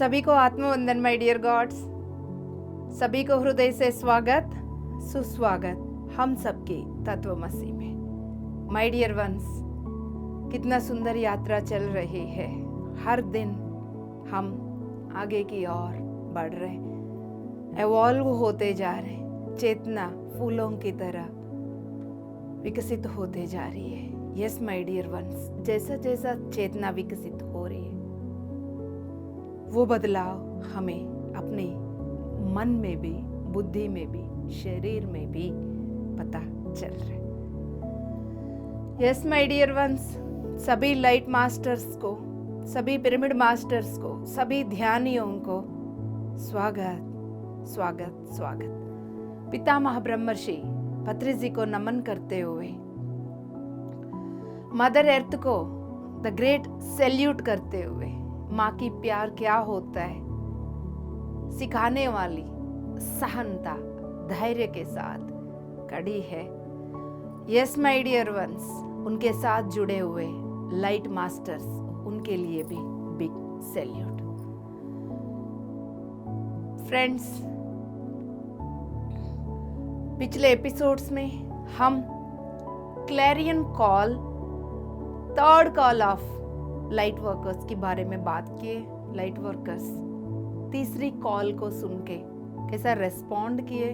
सभी को आत्मवंदन my dear God's. सभी को हृदय से स्वागत सुस्वागत हम सबके तत्वमसी में। माय डियर वंस, कितना सुंदर यात्रा चल रही है। हर दिन हम आगे की ओर बढ़ रहे, एवॉल्व होते जा रहे। चेतना फूलों की तरह विकसित होते जा रही है। यस माय डियर वंस, जैसा जैसा चेतना विकसित हो रही है वो बदलाव हमें अपने मन में भी, बुद्धि में भी, शरीर में भी पता चल रहा है। यस माय डियर वंस, सभी लाइट मास्टर्स को, सभी पिरामिड मास्टर्स को, सभी ध्यानियों को स्वागत स्वागत स्वागत। पितामह ब्रह्मर्षि पत्री जी को नमन करते हुए, मदर अर्थ को द ग्रेट सैल्यूट करते हुए, माँ की प्यार क्या होता है सिखाने वाली सहनता धैर्य के साथ खड़ी है। यस माय डियर वंस, उनके साथ जुड़े हुए लाइट मास्टर्स, उनके लिए भी बिग सैल्यूट। फ्रेंड्स, पिछले एपिसोड्स में हम Clarion call, third call of light workers के बारे में बात किए। लाइट वर्कर्स तीसरी कॉल को सुन के कैसा रेस्पॉन्ड किए,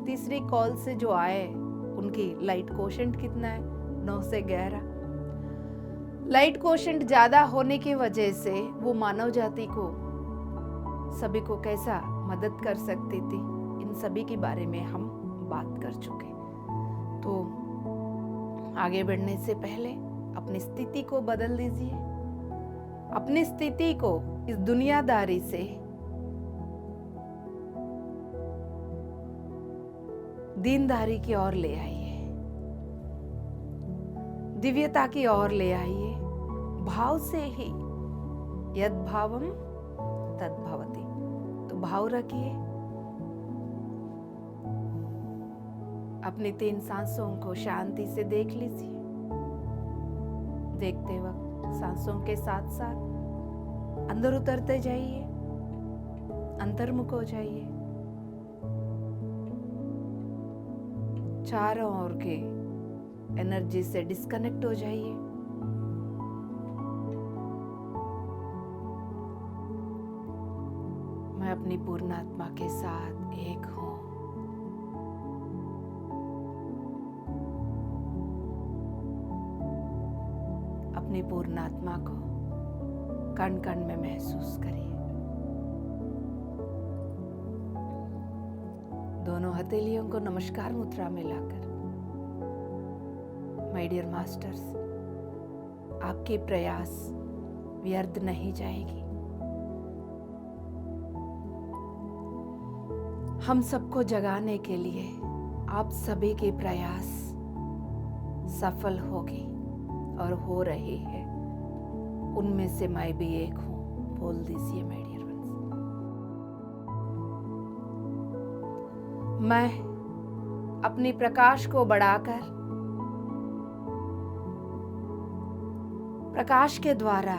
तीसरी कॉल से जो आए उनकी लाइट कोशेंट कितना है, 9 से 11। लाइट कोशेंट ज्यादा होने की वजह से वो मानव जाति को, सभी को कैसा मदद कर सकती थी, इन सभी के बारे में हम बात कर चुके। तो आगे बढ़ने से पहले अपनी स्थिति को बदल दीजिए, अपनी स्थिति को इस दुनियादारी से दीनदारी की ओर ले आइए, दिव्यता की ओर ले आइए। भाव से ही यद भावम तद भवति, तो भाव रखिए। अपनी 3 सांसों को शांति से देख लीजिए। देखते वक्त सांसों के साथ साथ अंदर उतरते जाइए, अंतर्मुख हो जाइए। चारों ओर के एनर्जी से डिस्कनेक्ट हो जाइए। मैं अपनी पूर्ण आत्मा के साथ एक हूं। अपनी पूर्ण आत्मा को कण कण में महसूस करिए। दोनों हथेलियों को नमस्कार मुद्रा में लाकर, माय डियर मास्टर्स, आपके प्रयास व्यर्थ नहीं जाएगी। हम सबको जगाने के लिए आप सभी के प्रयास सफल होगी और हो रही है। उनमें से मैं भी एक हूं। बोल दीजिए माय डियर वंस, मैं अपनी प्रकाश को बढ़ाकर, प्रकाश के द्वारा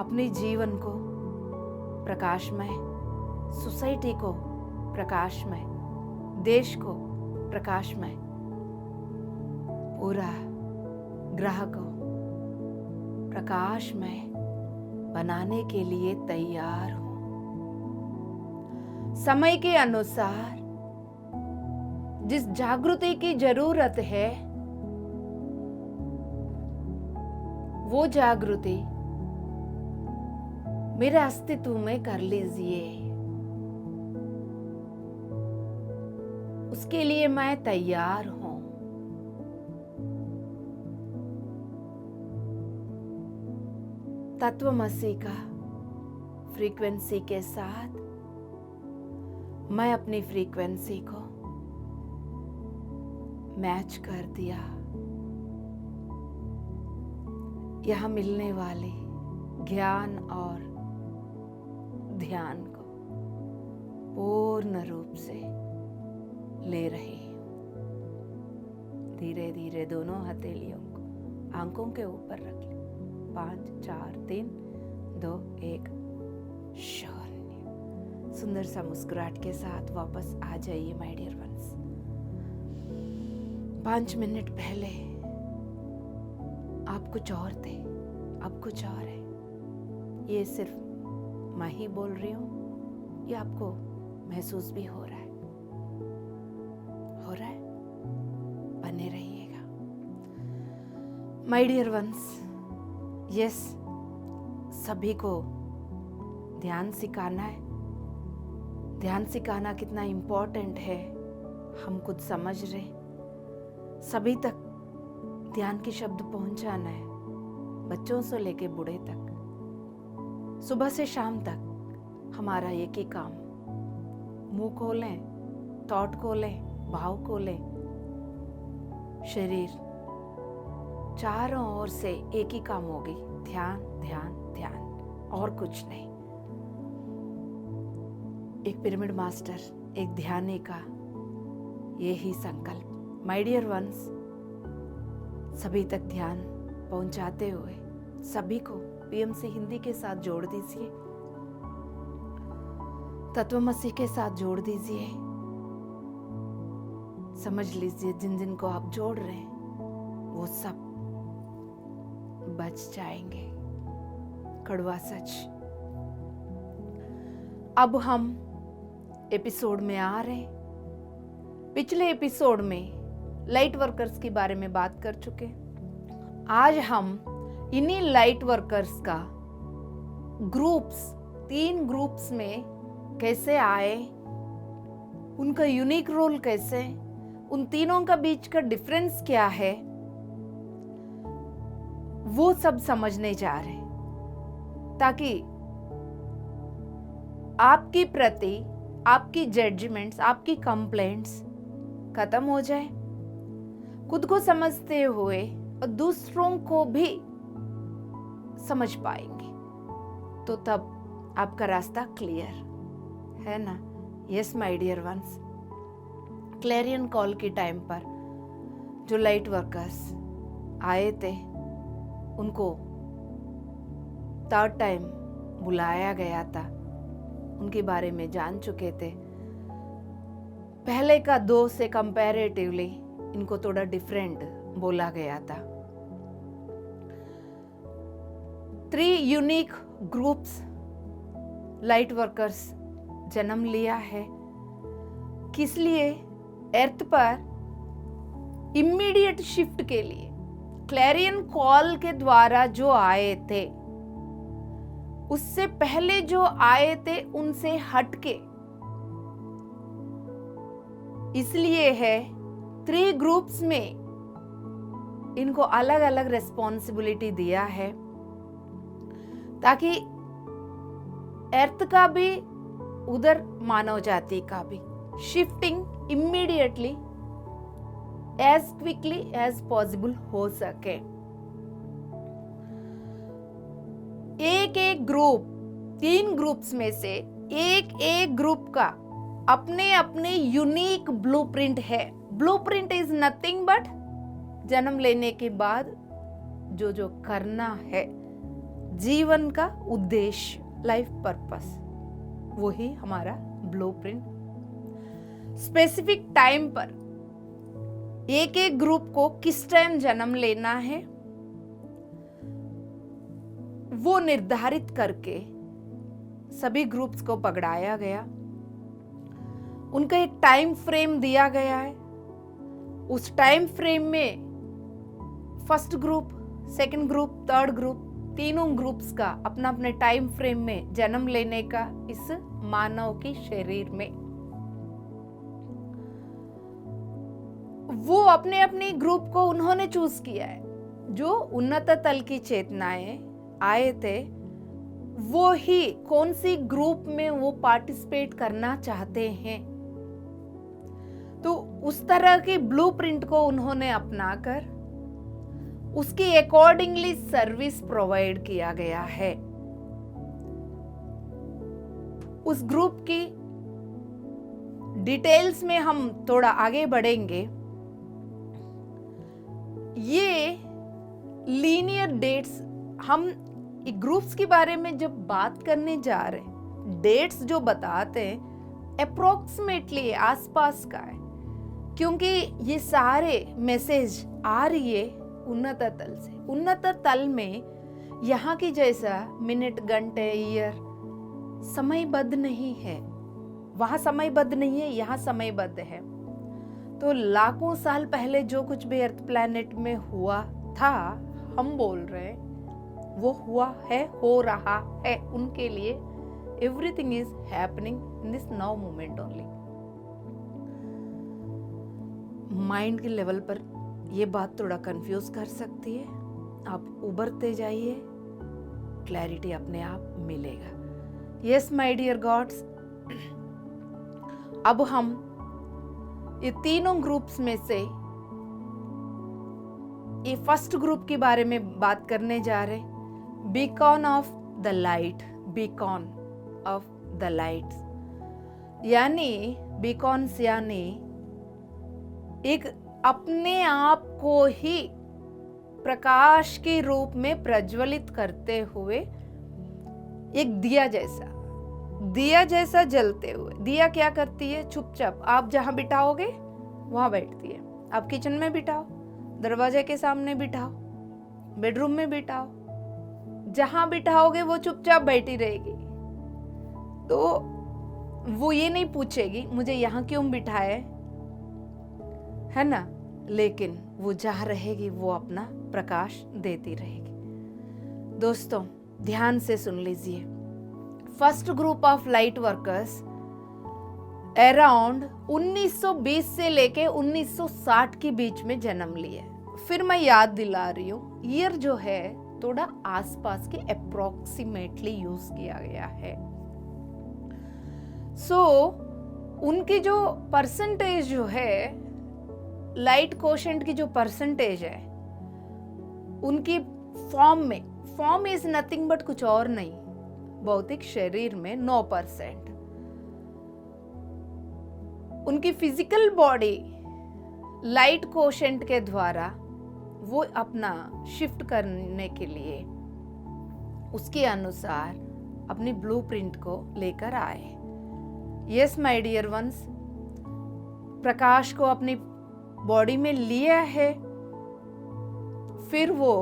अपने जीवन को प्रकाशमय, सोसाइटी को प्रकाशमय, देश को प्रकाशमय, पूरा ग्रह को प्रकाशमय बनाने के लिए तैयार हूं। समय के अनुसार जिस जागृति की जरूरत है वो जागृति मेरे अस्तित्व में कर लीजिए। उसके लिए मैं तैयार हूं। तत्वमसी का फ्रीक्वेंसी के साथ मैं अपनी फ्रीक्वेंसी को मैच कर दिया। यह मिलने वाले ज्ञान और ध्यान को पूर्ण रूप से ले रही हूं। धीरे धीरे दोनों हथेलियों को आंखों के ऊपर रख ले। 5 4 3 2 1 0। सुंदर सा मुस्कुराहट के साथ वापस आ जाइए माय डियर वंस। 5 मिनट पहले आप कुछ और थे, अब कुछ और है। ये सिर्फ मैं ही बोल रही हूँ, ये आपको महसूस भी हो रहा है, बने रहिएगा माय डियर वंस। यस, सभी को ध्यान सिखाना है। ध्यान सिखाना कितना इम्पोर्टेंट है हम खुद समझ रहे। सभी तक ध्यान के शब्द पहुंचाना है, बच्चों से लेके बूढ़े तक, सुबह से शाम तक। हमारा एक ही काम, मुंह खोलें, थॉट खोलें, भाव खोलें, शरीर चारों ओर से एक ही काम होगी, ध्यान ध्यान ध्यान, और कुछ नहीं। एक पिरामिड मास्टर, एक ध्यानी का यही संकल्प। माय डियर वंस, सभी तक ध्यान पहुंचाते हुए सभी को पीएमसी हिंदी के साथ जोड़ दीजिए, तत्वमसी के साथ जोड़ दीजिए। समझ लीजिए जिन जिन को आप जोड़ रहे हैं वो सब बच जाएंगे। कड़वा सच। अब हम एपिसोड में आ रहे हैं। पिछले एपिसोड में लाइट वर्कर्स के बारे में बात कर चुके। आज हम इन्हीं लाइट वर्कर्स का ग्रुप्स, 3 ग्रुप्स में कैसे आए, उनका यूनिक रोल कैसे, उन तीनों का बीच का डिफरेंस क्या है, वो सब समझने जा रहे हैं, ताकि आपकी प्रति आपकी जजमेंट्स, आपकी कंप्लेंट्स खत्म हो जाए। खुद को समझते हुए और दूसरों को भी समझ पाएंगे, तो तब आपका रास्ता क्लियर है ना। Yes my dear ones, clarion call के टाइम पर जो लाइट वर्कर्स आए थे उनको 3rd टाइम बुलाया गया था। उनके बारे में जान चुके थे। पहले का 2 से कंपैरेटिवली इनको थोड़ा डिफरेंट बोला गया था। 3 यूनिक ग्रुप्स लाइट वर्कर्स जन्म लिया है। किस लिए? अर्थ पर इमीडिएट शिफ्ट के लिए। क्लैरियन कॉल के द्वारा जो आए थे, उससे पहले जो आए थे उनसे हटके, इसलिए है 3 ग्रुप्स में इनको अलग अलग रिस्पॉन्सिबिलिटी दिया है, ताकि अर्थ का भी उधर मानव जाति का भी shifting immediately as quickly as possible हो सके। एक ग्रुप, 3 ग्रुप्स में से एक ग्रुप का अपने अपने यूनिक ब्लूप्रिंट है। ब्लूप्रिंट इज नथिंग बट जन्म लेने के बाद जो जो करना है, जीवन का उद्देश्य, लाइफ पर्पस, वही हमारा ब्लूप्रिंट। स्पेसिफिक टाइम पर एक ग्रुप को किस टाइम जन्म लेना है वो निर्धारित करके सभी ग्रुप्स को पकड़ाया गया। उनका एक टाइम फ्रेम दिया गया है। उस टाइम फ्रेम में first group, second group, third group, तीनों ग्रुप्स का अपना अपने टाइम फ्रेम में जन्म लेने का इस मानव के शरीर में, वो अपने अपने ग्रुप को उन्होंने चूज किया है। जो उन्नत तल की चेतनाएं आए थे वो ही कौन सी ग्रुप में वो पार्टिसिपेट करना चाहते हैं, तो उस तरह की ब्लूप्रिंट को उन्होंने अपनाकर उसकी अकॉर्डिंगली सर्विस प्रोवाइड किया गया है। उस ग्रुप की डिटेल्स में हम थोड़ा आगे बढ़ेंगे। ये लीनियर डेट्स हम ये ग्रुप्स के बारे में जब बात करने जा रहे हैं, डेट्स जो बताते हैं अप्रोक्सीमेटली आसपास का है, क्योंकि ये सारे मैसेज आ रही है उन्नत तल से। उन्नत तल में यहाँ की जैसा मिनट, घंटे, ईयर समयबद्ध नहीं है। वहां समयबद्ध नहीं है, यहाँ समयबद्ध है। तो लाखों साल पहले जो कुछ भी अर्थ प्लैनेट में हुआ था, हम बोल रहे हैं वो हुआ है, हो रहा है उनके लिए। Everything is happening in this now moment only. Mind के लेवल पर ये बात थोड़ा कंफ्यूज कर सकती है। आप उभरते जाइए, क्लैरिटी अपने आप मिलेगा। यस माय डियर गॉड्स, अब हम ये तीनों ग्रुप्स में से ये फर्स्ट ग्रुप के बारे में बात करने जा रहे। Beacon of the light, beacon of the light यानी बीकॉन्स यानी एक अपने आप को ही प्रकाश के रूप में प्रज्वलित करते हुए एक दिया जैसा जलते हुए। दिया क्या करती है? चुपचाप आप जहां बिठाओगे वहां बैठती है। आप किचन में बिठाओ, दरवाजे के सामने बिठाओ, बेडरूम में बिठाओ, जहां बिठाओगे वो चुपचाप बैठी रहेगी। तो वो ये नहीं पूछेगी मुझे यहाँ क्यों बिठाए, है ना, लेकिन वो जहाँ रहेगी वो अपना प्रकाश देती रहेगी। दोस्तों ध्यान से सुन लीजिए। First group of light workers around 1920 से लेके 1960 के बीच में जन्म लिए। फिर मैं याद दिला रही हूँ, ईयर जो है थोड़ा आसपास के अप्रोक्सीमेटली यूज किया गया है। उनकी जो परसेंटेज जो है, लाइट कोशेंट की जो परसेंटेज है उनकी फॉर्म इज नथिंग बट कुछ और नहीं, भौतिक शरीर में 9%। उनकी फिजिकल बॉडी लाइट कोशेंट के द्वारा वो अपना शिफ्ट करने के लिए उसके अनुसार अपनी ब्लूप्रिंट को लेकर आए। यस माय डियर वंस, प्रकाश को अपनी बॉडी में लिया है, फिर वो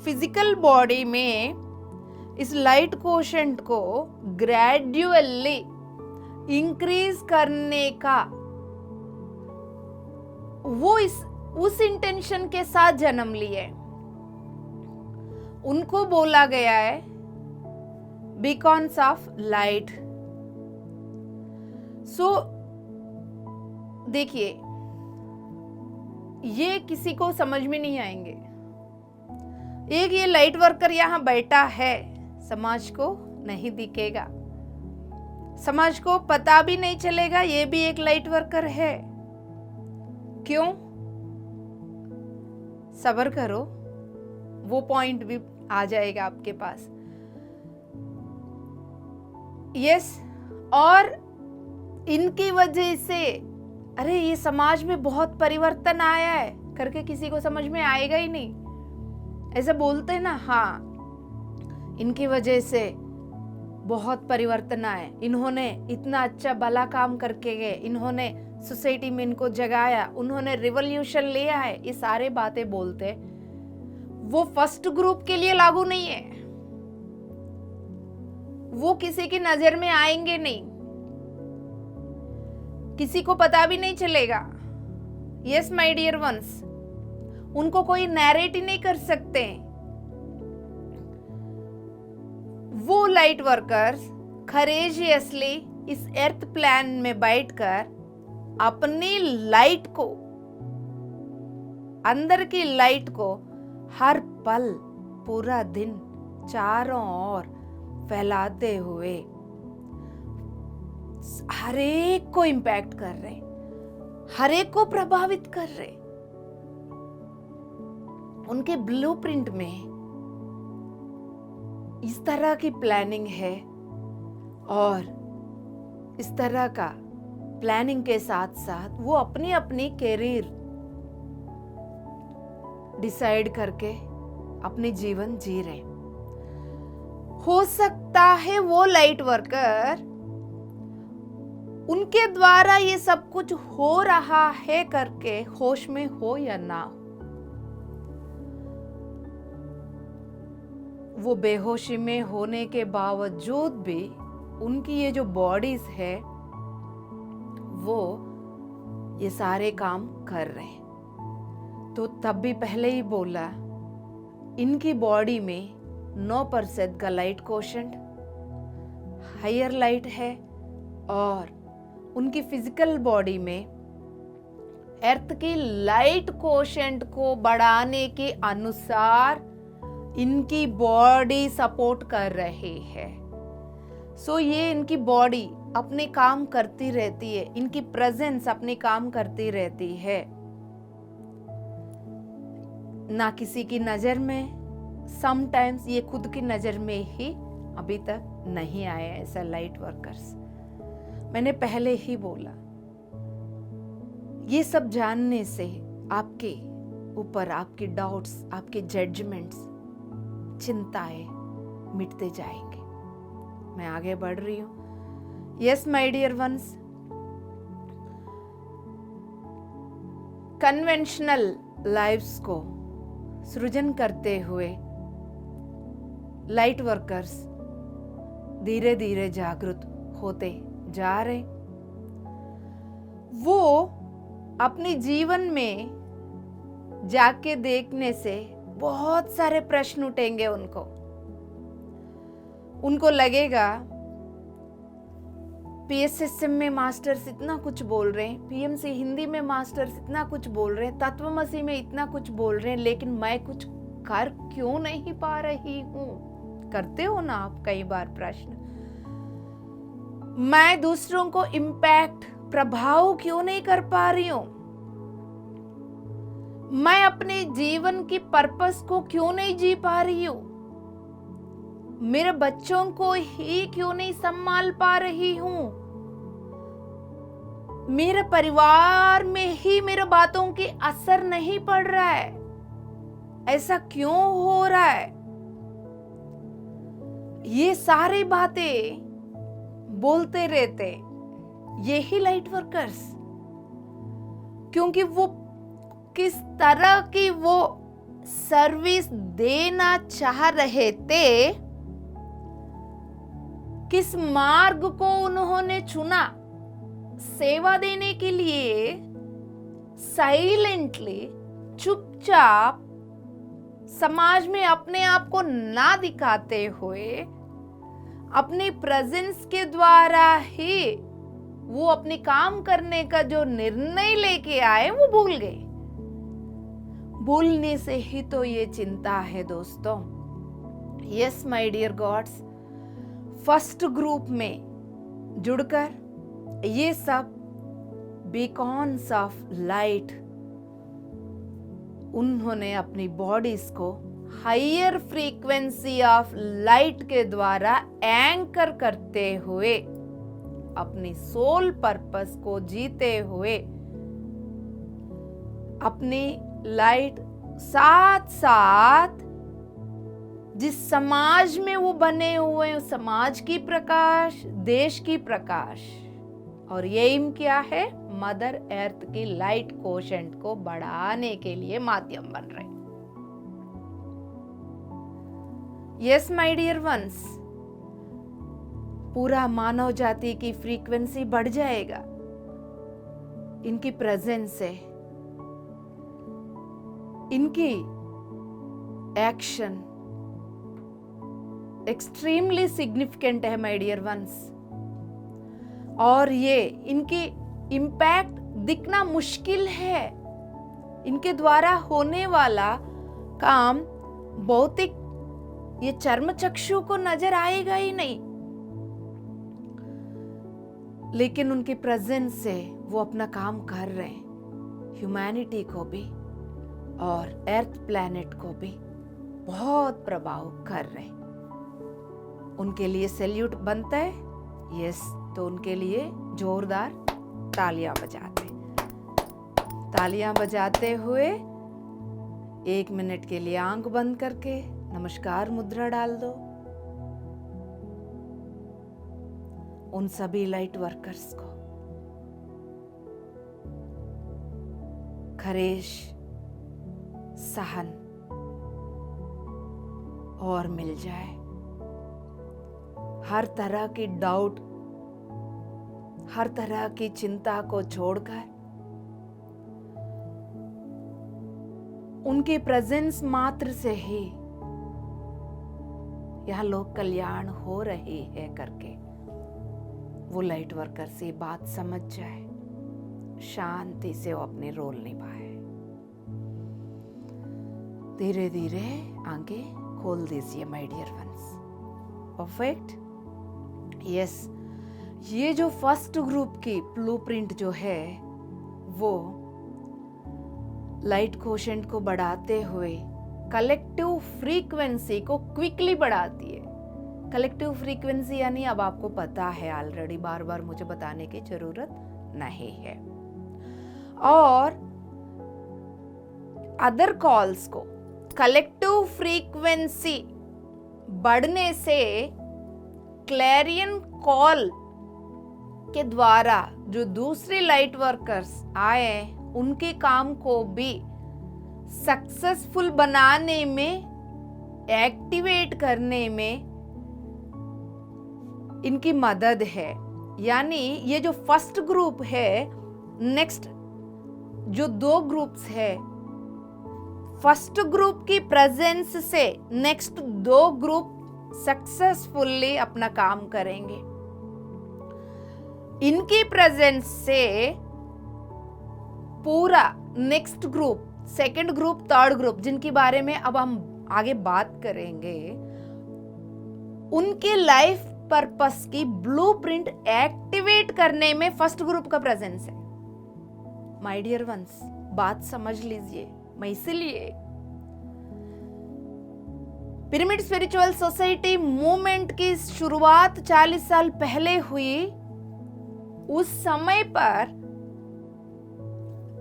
फिजिकल बॉडी में इस लाइट कोशेंट को ग्रेजुअली इंक्रीज करने का वो उस इंटेंशन के साथ जन्म लिए। उनको बोला गया है बीकॉन्स ऑफ लाइट। देखिए ये किसी को समझ में नहीं आएंगे। एक ये लाइट वर्कर यहां बैठा है, समाज को नहीं दिखेगा, समाज को पता भी नहीं चलेगा ये भी एक लाइट वर्कर है। क्यों? सब्र करो, वो पॉइंट भी आ जाएगा आपके पास। यस, और इनकी वजह से अरे ये समाज में बहुत परिवर्तन आया है करके किसी को समझ में आएगा ही नहीं। ऐसा बोलते हैं ना, हाँ इनकी वजह से बहुत परिवर्तन आए, इन्होंने इतना अच्छा भला काम करके गए, इन्होंने सोसाइटी में इनको जगाया, उन्होंने रिवॉल्यूशन लिया है, ये सारे बातें बोलते। वो फर्स्ट ग्रुप के लिए लागू नहीं है, वो किसी की नजर में आएंगे नहीं, किसी को पता भी नहीं चलेगा। यस माय डियर वंस, उनको कोई नैरेट ही नहीं कर सकते। वो लाइट वर्कर्स करेजियसली इस अर्थ प्लान में बैठकर अपनी लाइट को, अंदर की लाइट को हर पल पूरा दिन चारों ओर फैलाते हुए हर एक को इंपैक्ट कर रहे, हर एक को प्रभावित कर रहे। उनके ब्लूप्रिंट में इस तरह की प्लानिंग है और इस तरह का प्लानिंग के साथ साथ वो अपनी अपनी कैरियर डिसाइड करके अपनी जीवन जी रहे। हो सकता है वो लाइट वर्कर उनके द्वारा ये सब कुछ हो रहा है करके होश में हो या ना हो, वो बेहोशी में होने के बावजूद भी उनकी ये जो बॉडीज है वो ये सारे काम कर रहे हैं। तो तब भी पहले ही बोला, इनकी बॉडी में 9% का लाइट कोशेंट हायर लाइट है और उनकी फिजिकल बॉडी में अर्थ की लाइट कोशेंट को बढ़ाने के अनुसार इनकी बॉडी सपोर्ट कर रही है। सो ये इनकी बॉडी अपने काम करती रहती है, इनकी प्रेजेंस अपने काम करती रहती है, ना किसी की नजर में, समटाइम्स ये खुद की नजर में ही अभी तक नहीं आए ऐसा लाइट वर्कर्स। मैंने पहले ही बोला, ये सब जानने से आपके ऊपर आपके डाउट्स, आपके जजमेंट्स, चिंताएं मिटते जाएंगे। मैं आगे बढ़ रही हूं। Yes my dear ones, conventional lives को सृजन करते हुए लाइट वर्कर्स धीरे धीरे जागृत होते जा रहे। वो अपने जीवन में जाके देखने से बहुत सारे प्रश्न उठेंगे उनको लगेगा पीएसएसएम में मास्टर्स इतना कुछ बोल रहे हैं, पीएमसी हिंदी में मास्टर्स इतना कुछ बोल रहे हैं, तत्वमसी में इतना कुछ बोल रहे हैं, लेकिन मैं कुछ कर क्यों नहीं पा रही हूं। करते हो ना आप कई बार प्रश्न, मैं दूसरों को इम्पैक्ट, प्रभाव क्यों नहीं कर पा रही हूं, मैं अपने जीवन की पर्पस को क्यों नहीं जी पा रही हूं, मेरे बच्चों को ही क्यों नहीं संभाल पा रही हूं, मेरे परिवार में ही मेरे बातों की असर नहीं पड़ रहा है, ऐसा क्यों हो रहा है। ये सारी बातें बोलते रहते यही लाइट वर्कर्स, क्योंकि वो किस तरह की वो सर्विस देना चाह रहे थे, किस मार्ग को उन्होंने चुना सेवा देने के लिए, साइलेंटली, चुपचाप, समाज में अपने आप को ना दिखाते हुए, अपने प्रेजेंस के द्वारा ही वो अपने काम करने का जो निर्णय लेके आए वो भूल गए। भूलने से ही तो ये चिंता है दोस्तों। Yes my dear gods, first group में जुड़कर ये सब बीकॉन्स ऑफ लाइट, उन्होंने अपनी बॉडीज को हायर फ्रीक्वेंसी ऑफ लाइट के द्वारा एंकर करते हुए अपनी सोल पर्पस को जीते हुए अपनी लाइट साथ साथ जिस समाज में वो बने हुए हैं, समाज की प्रकाश, देश की प्रकाश, और ये एम क्या है, मदर अर्थ की लाइट कोशेंट को बढ़ाने के लिए माध्यम बन रहे। यस माय डियर वंस, पूरा मानव जाति की फ्रीक्वेंसी बढ़ जाएगा इनकी प्रेजेंस से। इनकी एक्शन एक्सट्रीमली सिग्निफिकेंट है माय डियर वंस, और ये इनकी इम्पैक्ट दिखना मुश्किल है। इनके द्वारा होने वाला काम भौतिक, ये चर्म चक्षु को नजर आएगा ही नहीं, लेकिन उनकी प्रेजेंस से वो अपना काम कर रहे हैं, ह्यूमैनिटी को भी और अर्थ प्लैनेट को भी बहुत प्रभाव कर रहे हैं। उनके लिए सैल्यूट बनता है, यस, तो उनके लिए जोरदार तालियां बजाते हुए 1 मिनट के लिए आंख बंद करके नमस्कार मुद्रा डाल दो। उन सभी लाइट वर्कर्स को खरेश, सहन और मिल जाए। हर तरह की डाउट, हर तरह की चिंता को छोड़कर उनकी प्रेजेंस मात्र से ही यह लोक कल्याण हो रही है करके वो लाइट वर्कर से बात समझ जाए, शांति से वो अपने रोल निभाए। धीरे धीरे आंखें खोल दीजिए my dear ones. Perfect. Yes, ये जो फर्स्ट ग्रुप की ब्लूप्रिंट जो है वो लाइट कोशेंट को बढ़ाते हुए कलेक्टिव फ्रीक्वेंसी को क्विकली बढ़ाती है। कलेक्टिव फ्रीक्वेंसी यानी अब आपको पता है ऑलरेडी, बार बार मुझे बताने की जरूरत नहीं है। और अदर कॉल्स को कलेक्टिव फ्रीक्वेंसी बढ़ने से क्लैरियन कॉल के द्वारा जो दूसरे लाइट वर्कर्स आए उनके काम को भी सक्सेसफुल बनाने में, एक्टिवेट करने में इनकी मदद है। यानी ये जो फर्स्ट ग्रुप है, नेक्स्ट जो 2 ग्रुप्स है, फर्स्ट ग्रुप की प्रेजेंस से नेक्स्ट 2 ग्रुप सक्सेसफुली अपना काम करेंगे। इनकी प्रेजेंस से पूरा next group, second group, third group, जिनके बारे में अब हम आगे बात करेंगे, उनके लाइफ पर्पस की ब्लूप्रिंट एक्टिवेट करने में फर्स्ट ग्रुप का प्रेजेंस है। माय डियर वंस, बात समझ लीजिए। मैं इसीलिए पिरामिड स्पिरिचुअल सोसाइटी मूवमेंट की शुरुआत 40 साल पहले हुई, उस समय पर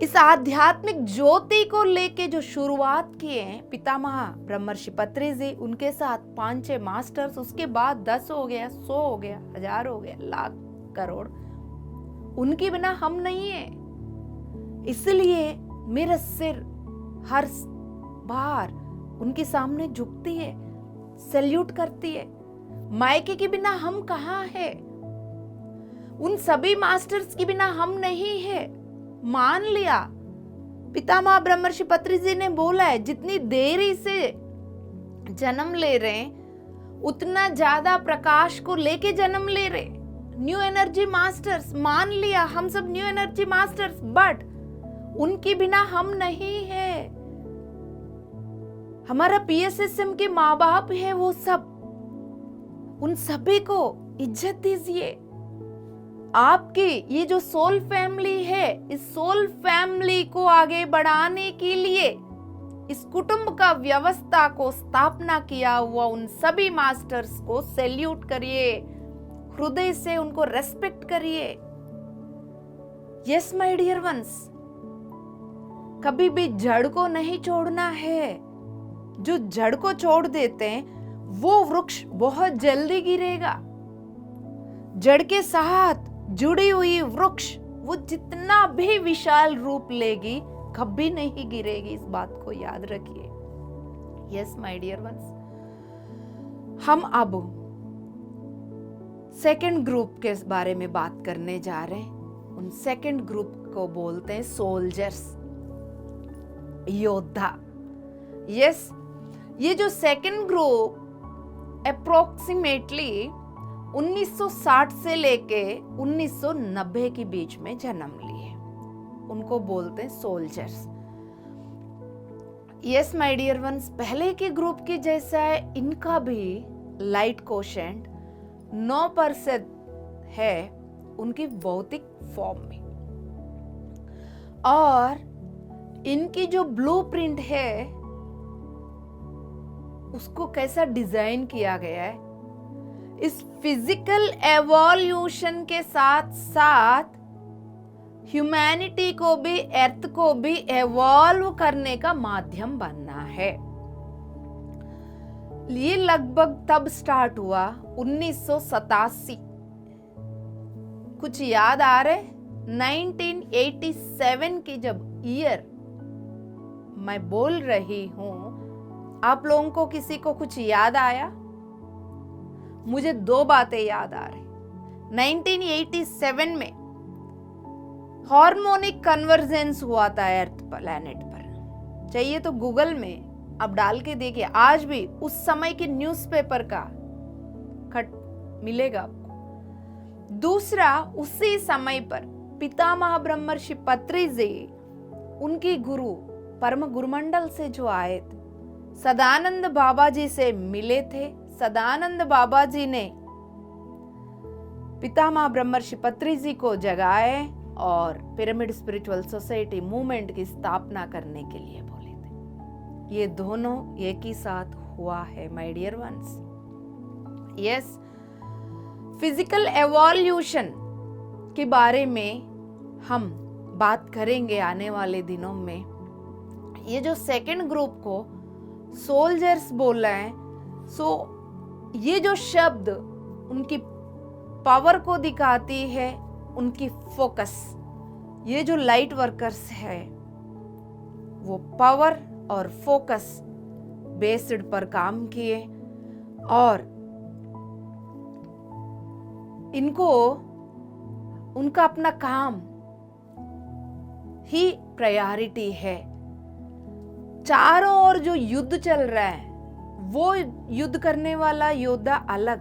इस आध्यात्मिक ज्योति को लेके जो शुरुआत किए पितामह ब्रह्मर्षि पत्री जी, उनके साथ 5-6 मास्टर्स, उसके बाद 10 हो गया, 100 हो गया, 1000 हो गया, लाख, करोड़, उनके बिना हम नहीं है। इसलिए मेरा सिर हर बार उनके सामने झुकती है, सैल्यूट करती है। मायके के बिना हम कहाँ है? उन सभी मास्टर्स के बिना हम नहीं है। मान लिया, पितामह ब्रह्मर्षि पत्री जी ने बोला है, जितनी देरी से जन्म ले रहे उतना ज्यादा प्रकाश को लेके जन्म ले रहे। न्यू एनर्जी मास्टर्स, मान लिया हम सब न्यू एनर्जी मास्टर्स, बट उनके बिना हम नहीं है। हमारा पीएसएसएम के माँ बाप है वो सब, उन सभी को इज्जत दीजिए। आपकी ये जो सोल फैमिली है, इस सोल फैमिली को आगे बढ़ाने के लिए इस कुटुंब का व्यवस्था को स्थापना किया हुआ उन सभी मास्टर्स को सैल्यूट करिए, हृदय से उनको रेस्पेक्ट करिए। यस माय डियर वंस, कभी भी जड़ को नहीं छोड़ना है। जो जड़ को छोड़ देते हैं वो वृक्ष बहुत जल्दी गिरेगा। जड़ के साथ जुड़ी हुई वृक्ष वो जितना भी विशाल रूप लेगी कभी नहीं गिरेगी, इस बात को याद रखिए। यस माय डियर वंस, हम अब सेकंड ग्रुप के बारे में बात करने जा रहे हैं। उन सेकंड ग्रुप को बोलते हैं सोल्जर्स, योद्धा। यस, ये जो सेकंड ग्रुप अप्रोक्सीमेटली 1960 से लेके 1990 के बीच में जन्म लिए, उनको बोलते हैं soldiers. Yes my dear ones, पहले के ग्रुप के जैसा है, इनका भी लाइट कोशेंट 9% है उनकी भौतिक फॉर्म में, और इनकी जो ब्लूप्रिंट है उसको कैसा डिजाइन किया गया है, इस फिजिकल एवोल्यूशन के साथ साथ ह्यूमैनिटी को भी, अर्थ को भी एवॉल्व करने का माध्यम बनना है। ये लगभग तब स्टार्ट हुआ 1987। कुछ याद आ रहे? 1987 की जब ईयर मैं बोल रही हूं, आप लोगों को किसी को कुछ याद आया? मुझे 2 बातें याद आ रही। 1987 में हार्मोनिक कन्वर्जेंस हुआ था अर्थ प्लैनेट पर। चाहिए तो गूगल में आप डाल के देखिए, आज भी उस समय के न्यूज़पेपर का कट मिलेगा आपको। दूसरा, उसी समय पर पितामह ब्रह्मर्षि पत्री जी, उनकी गुरु परम गुरुमंडल से जो आए थे, सदानंद बाबा जी से मिले थे। सदानंद बाबा जी ने पितामह ब्रह्मर्षि पत्री जी को जगाए और पिरामिड स्पिरिचुअल सोसाइटी मूवमेंट की स्थापना करने के लिए बोले थे। ये दोनों एक ही साथ हुआ है my dear ones. Yes, physical evolution के बारे में हम बात करेंगे आने वाले दिनों में। ये जो सेकंड ग्रुप को सोल्जर्स बोल रहे हैं, ये जो शब्द उनकी पावर को दिखाती है, उनकी फोकस। ये जो लाइट वर्कर्स है वो पावर और फोकस बेस्ड पर काम किए और इनको उनका अपना काम ही प्रायोरिटी है। चारों ओर जो युद्ध चल रहा है वो युद्ध करने वाला योद्धा अलग,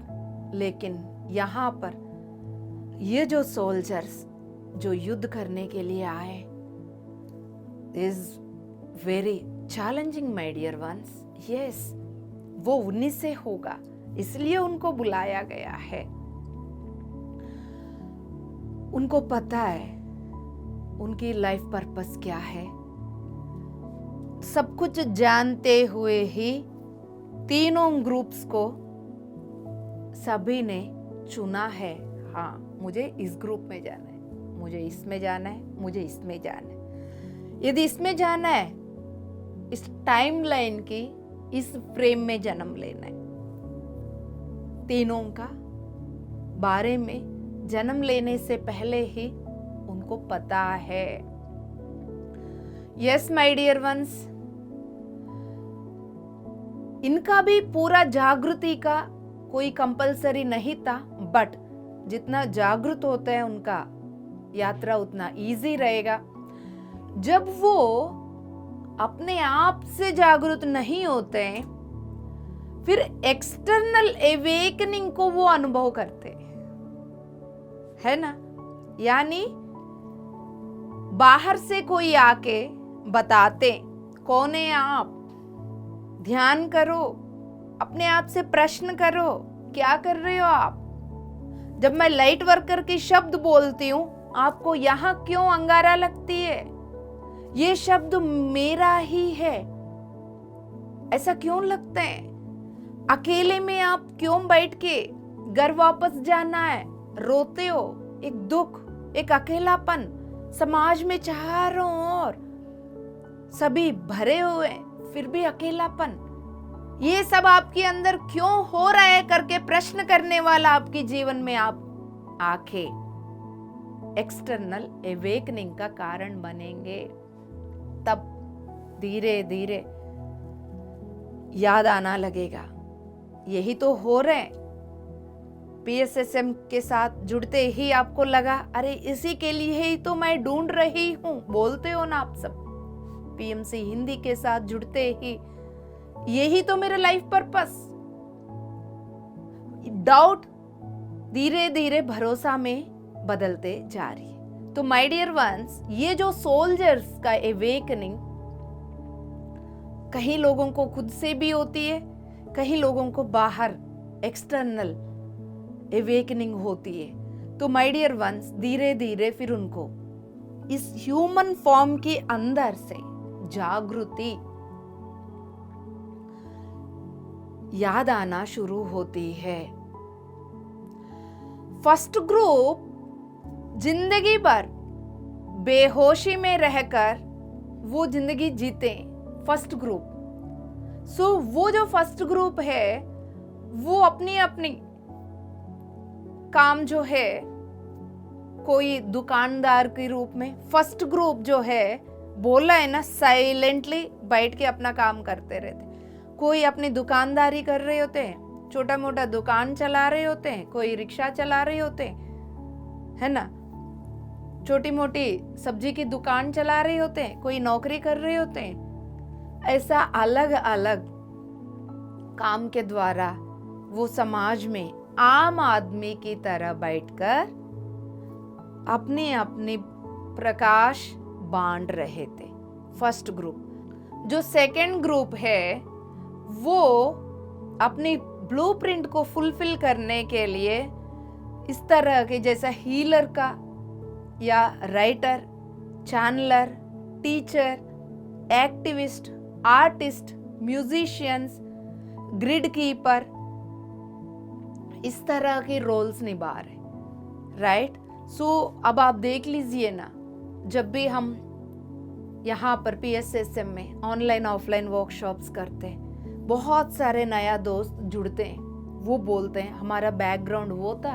लेकिन यहाँ पर ये जो सोल्जर्स जो युद्ध करने के लिए आए is very challenging my dear ones. Yes, वो उन्हीं से होगा, इसलिए उनको बुलाया गया है। उनको पता है उनकी लाइफ पर्पस क्या है। सब कुछ जानते हुए ही तीनों ग्रुप्स को सभी ने चुना है। हाँ, मुझे इस ग्रुप में जाना है, मुझे इसमें जाना है, मुझे इसमें जाना है। यदि इसमें जाना है, इस टाइमलाइन की इस फ्रेम में जन्म लेना है। तीनों का बारे में जन्म लेने से पहले ही उनको पता है। यस माय डियर वंस, इनका भी पूरा जागृति का कोई कंपलसरी नहीं था, बट जितना जागृत होता है उनका यात्रा उतना इजी रहेगा। जब वो अपने आप से जागृत नहीं होते हैं, फिर एक्सटर्नल एवेकनिंग को वो अनुभव करते है ना। यानी बाहर से कोई आके बताते, कौन है आप, ध्यान करो, अपने आप से प्रश्न करो, क्या कर रहे हो आप। जब मैं लाइट वर्कर की शब्द बोलती हूं, आपको यहां क्यों अंगारा लगती है? ये शब्द मेरा ही है, ऐसा क्यों लगता है? अकेले में आप क्यों बैठ के घर वापस जाना है, रोते हो? एक दुख, एक अकेलापन, समाज में चारों ओर सभी भरे हुए फिर भी अकेलापन, ये सब आपके अंदर क्यों हो रहा है करके प्रश्न करने वाला आपके जीवन में आप आके एक्सटर्नल एवेकनिंग का कारण बनेंगे। तब धीरे धीरे याद आना लगेगा, यही तो हो रहे हैं। PSSM के साथ जुड़ते ही आपको लगा, अरे इसी के लिए ही तो मैं ढूंढ रही हूं, बोलते हो ना आप सब। PMC हिंदी के साथ जुड़ते ही यही तो मेरा लाइफ पर्पस। डाउट धीरे धीरे भरोसा में बदलते जा रही है। तो माय डियर वंस, ये जो सोल्जर्स का एवेकनिंग कहीं लोगों को खुद से भी होती है, कहीं लोगों को बाहर एक्सटर्नल एवेकनिंग होती है। तो माय डियर वंस, धीरे धीरे फिर उनको इस ह्यूमन फॉर्म के अंदर से जागृति याद आना शुरू होती है। फर्स्ट ग्रुप जिंदगी भर बेहोशी में रहकर वो जिंदगी जीते, फर्स्ट ग्रुप। सो वो जो फर्स्ट ग्रुप है वो अपनी अपनी काम जो है, कोई दुकानदार के रूप में, फर्स्ट ग्रुप जो है बोला है ना, साइलेंटली बैठ के अपना काम करते रहते। कोई अपनी दुकानदारी कर रहे होते हैं, छोटा मोटा दुकान चला रहे होते हैं, कोई रिक्शा चला रहे होते हैं, है ना, छोटी मोटी सब्जी की दुकान चला रहे होते हैं, कोई नौकरी कर रहे होते हैं। ऐसा अलग अलग काम के द्वारा वो समाज में आम आदमी की तरह बैठकर अपने अपने प्रकाश बांट रहे थे, फर्स्ट ग्रुप। जो सेकंड ग्रुप है वो अपनी ब्लूप्रिंट को फुलफिल करने के लिए इस तरह के, जैसा हीलर का या writer, channeler, teacher, activist, artist, musicians, grid keeper, इस तरह के रोल्स निभा रहे, राइट। सो अब आप देख लीजिए ना, जब भी हम यहाँ पर PSSM में ऑनलाइन ऑफलाइन वर्कशॉप्स करते हैं, बहुत सारे नया दोस्त जुड़ते हैं। वो बोलते हैं हमारा बैकग्राउंड वो था,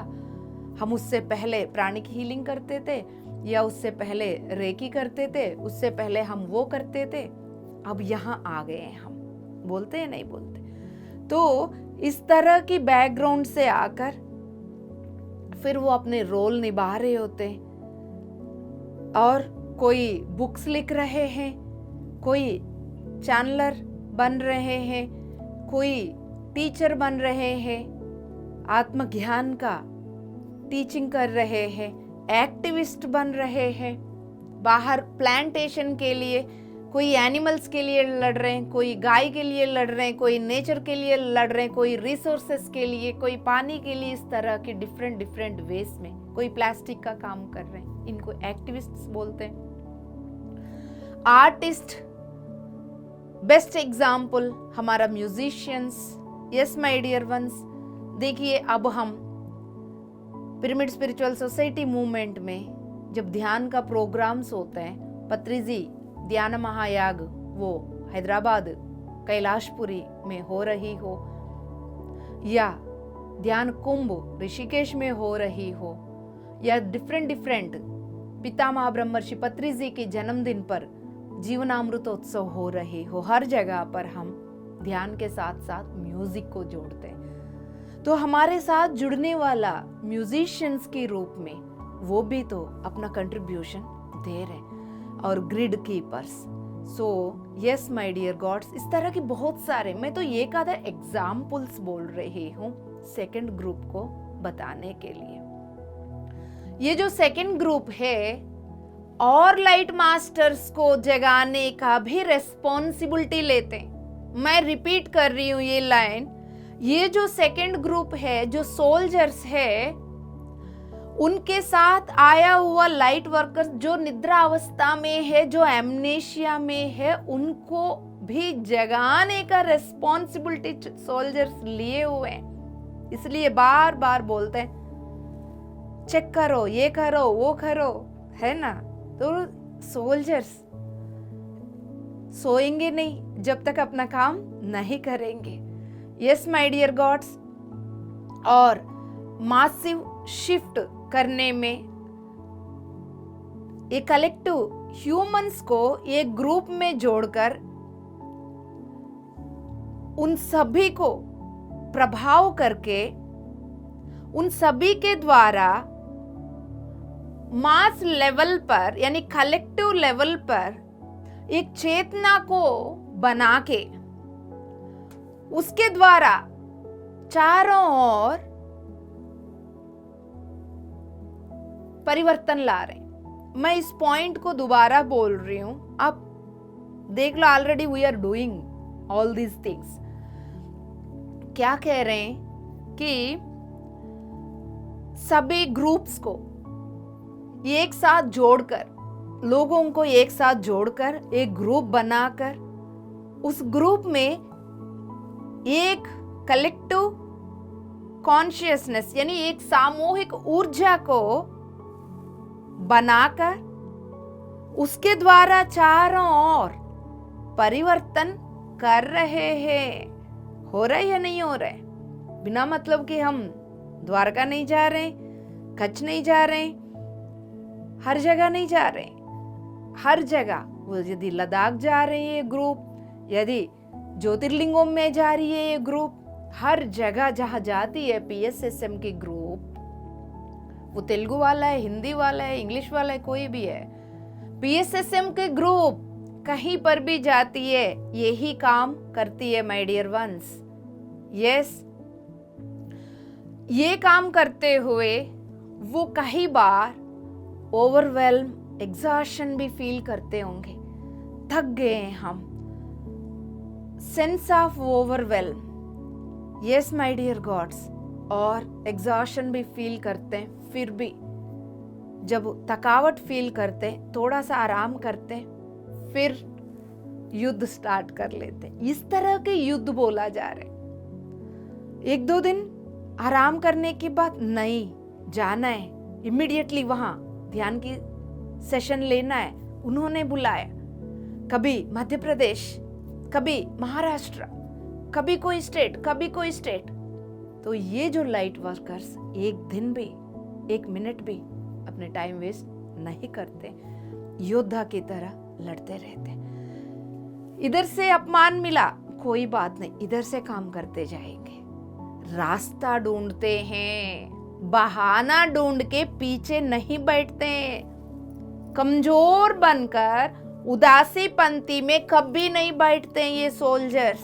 हम उससे पहले प्राणिक हीलिंग करते थे, या उससे पहले रेकी करते थे, उससे पहले हम वो करते थे, अब यहाँ आ गए हैं हम। बोलते हैं नहीं बोलते? तो इस तरह की बैकग्राउंड से आकर फिर वो अपने रोल निभा रहे होते हैं, और कोई बुक्स लिख रहे हैं, कोई चैनलर बन रहे हैं, कोई टीचर बन रहे हैं, आत्मज्ञान का टीचिंग कर रहे हैं, एक्टिविस्ट बन रहे हैं, बाहर प्लांटेशन के लिए, कोई एनिमल्स के लिए लड़ रहे हैं, कोई गाय के लिए लड़ रहे हैं, कोई नेचर के लिए लड़ रहे हैं, कोई रिसोर्सेस के लिए, कोई पानी के लिए, इस तरह के डिफरेंट डिफरेंट वेज में, कोई प्लास्टिक का काम कर रहे हैं, इनको एक्टिविस्ट्स बोलते हैं। आर्टिस्ट, बेस्ट एग्जाम्पल हमारा musicians. Yes my dear ones, देखिए अब हम पिरामिड स्पिरिचुअल सोसाइटी मूवमेंट में जब ध्यान का प्रोग्राम्स होते हैं, पत्रिजी ध्यान महायाग वो हैदराबाद कैलाशपुरी में हो रही हो, या ध्यान कुंभ ऋषिकेश में हो रही हो, या डिफरेंट डिफरेंट पितामह ब्रह्मर्षि पत्रिजी के जन्मदिन पर जीवनामृतोत्सव हो रही हो, हर जगह पर हम ध्यान के साथ साथ म्यूजिक को जोड़ते हैं। तो हमारे साथ जुड़ने वाला म्यूजिशियंस के रूप में वो भी तो अपना कंट्रीब्यूशन दे रहे, और grid keepers. So yes my dear gods, इस तरह की बहुत सारे, मैं तो ये कहा एग्जाम्पल्स बोल रही हूँ सेकंड ग्रुप को बताने के लिए। ये जो सेकंड ग्रुप है, और लाइट मास्टर्स को जगाने का भी रेस्पॉन्सिबिलिटी लेते हैं। मैं रिपीट कर रही हूं ये लाइन, ये जो सेकंड ग्रुप है, जो सोल्जर्स है, उनके साथ आया हुआ लाइट वर्कर्स जो निद्रा अवस्था में है, जो एमनेशिया में है, उनको भी जगाने का रेस्पॉन्सिबिलिटी सोल्जर्स लिए हुए हैं। इसलिए बार बार बोलते हैं चेक करो, ये करो, वो करो, है ना। तो सोल्जर्स सोएंगे नहीं जब तक अपना काम नहीं करेंगे। यस माय डियर गॉड्स, और मासिव शिफ्ट करने में एक कलेक्टिव ह्यूमंस को एक ग्रुप में जोड़कर उन सभी को प्रभाव करके, उन सभी के द्वारा मास लेवल पर यानी कलेक्टिव लेवल पर एक चेतना को बना के उसके द्वारा चारों ओर परिवर्तन ला रहे हैं। मैं इस पॉइंट को दोबारा बोल रही हूं, आप देख लो, already we are doing all these things. क्या कह रहे हैं कि सभी ग्रुप्स को एक साथ जोड़कर, लोगों को एक साथ जोड़कर एक ग्रुप बनाकर, उस ग्रुप में एक कलेक्टिव कॉन्शियसनेस यानी एक सामूहिक ऊर्जा को बनाकर उसके द्वारा चारों ओर परिवर्तन कर रहे हैं। हो रहा है या नहीं हो रहा है? बिना मतलब कि हम द्वारका नहीं जा रहे, कच्छ नहीं जा रहे, हर जगह नहीं जा रहे, हर जगह वो यदि लद्दाख जा रही है ग्रुप, यदि ज्योतिर्लिंगों में जा रही है ये ग्रुप, हर जगह जहां जाती है PSSM की ग्रुप, वो तेलुगु वाला है, हिंदी वाला है, इंग्लिश वाला है, कोई भी है, PSSM के ग्रुप कहीं पर भी जाती है, यही काम करती है माय डियर वंस। यस, ये काम करते हुए वो कई बार ओवरवेल्म, एग्जॉशन भी फील करते होंगे, थक गए हैं हम, sense of overwhelm, yes my dear gods, और एग्जॉशन भी फील करते हैं। फिर भी जब थकावट फील करते हैं, थोड़ा सा आराम करते हैं, फिर युद्ध स्टार्ट कर लेते हैं। इस तरह के युद्ध बोला जा रहा है। 1-2 दिन आराम करने के बाद नहीं, जाना है इमीडिएटली, वहां ध्यान की सेशन लेना है, उन्होंने बुलाया। कभी मध्य प्रदेश, कभी महाराष्ट्र, कभी कोई स्टेट, कभी कोई स्टेट। तो ये जो लाइट वर्कर्स एक दिन भी, 1 मिनट भी अपने टाइम वेस्ट नहीं करते, योद्धा की तरह लड़ते रहते। इधर से अपमान मिला, कोई बात नहीं, इधर से काम करते जाएंगे, रास्ता ढूंढते हैं, बहाना ढूंढ के पीछे नहीं बैठते। कमजोर बनकर उदासी पंक्ति में कभी नहीं बैठते ये सोल्जर्स।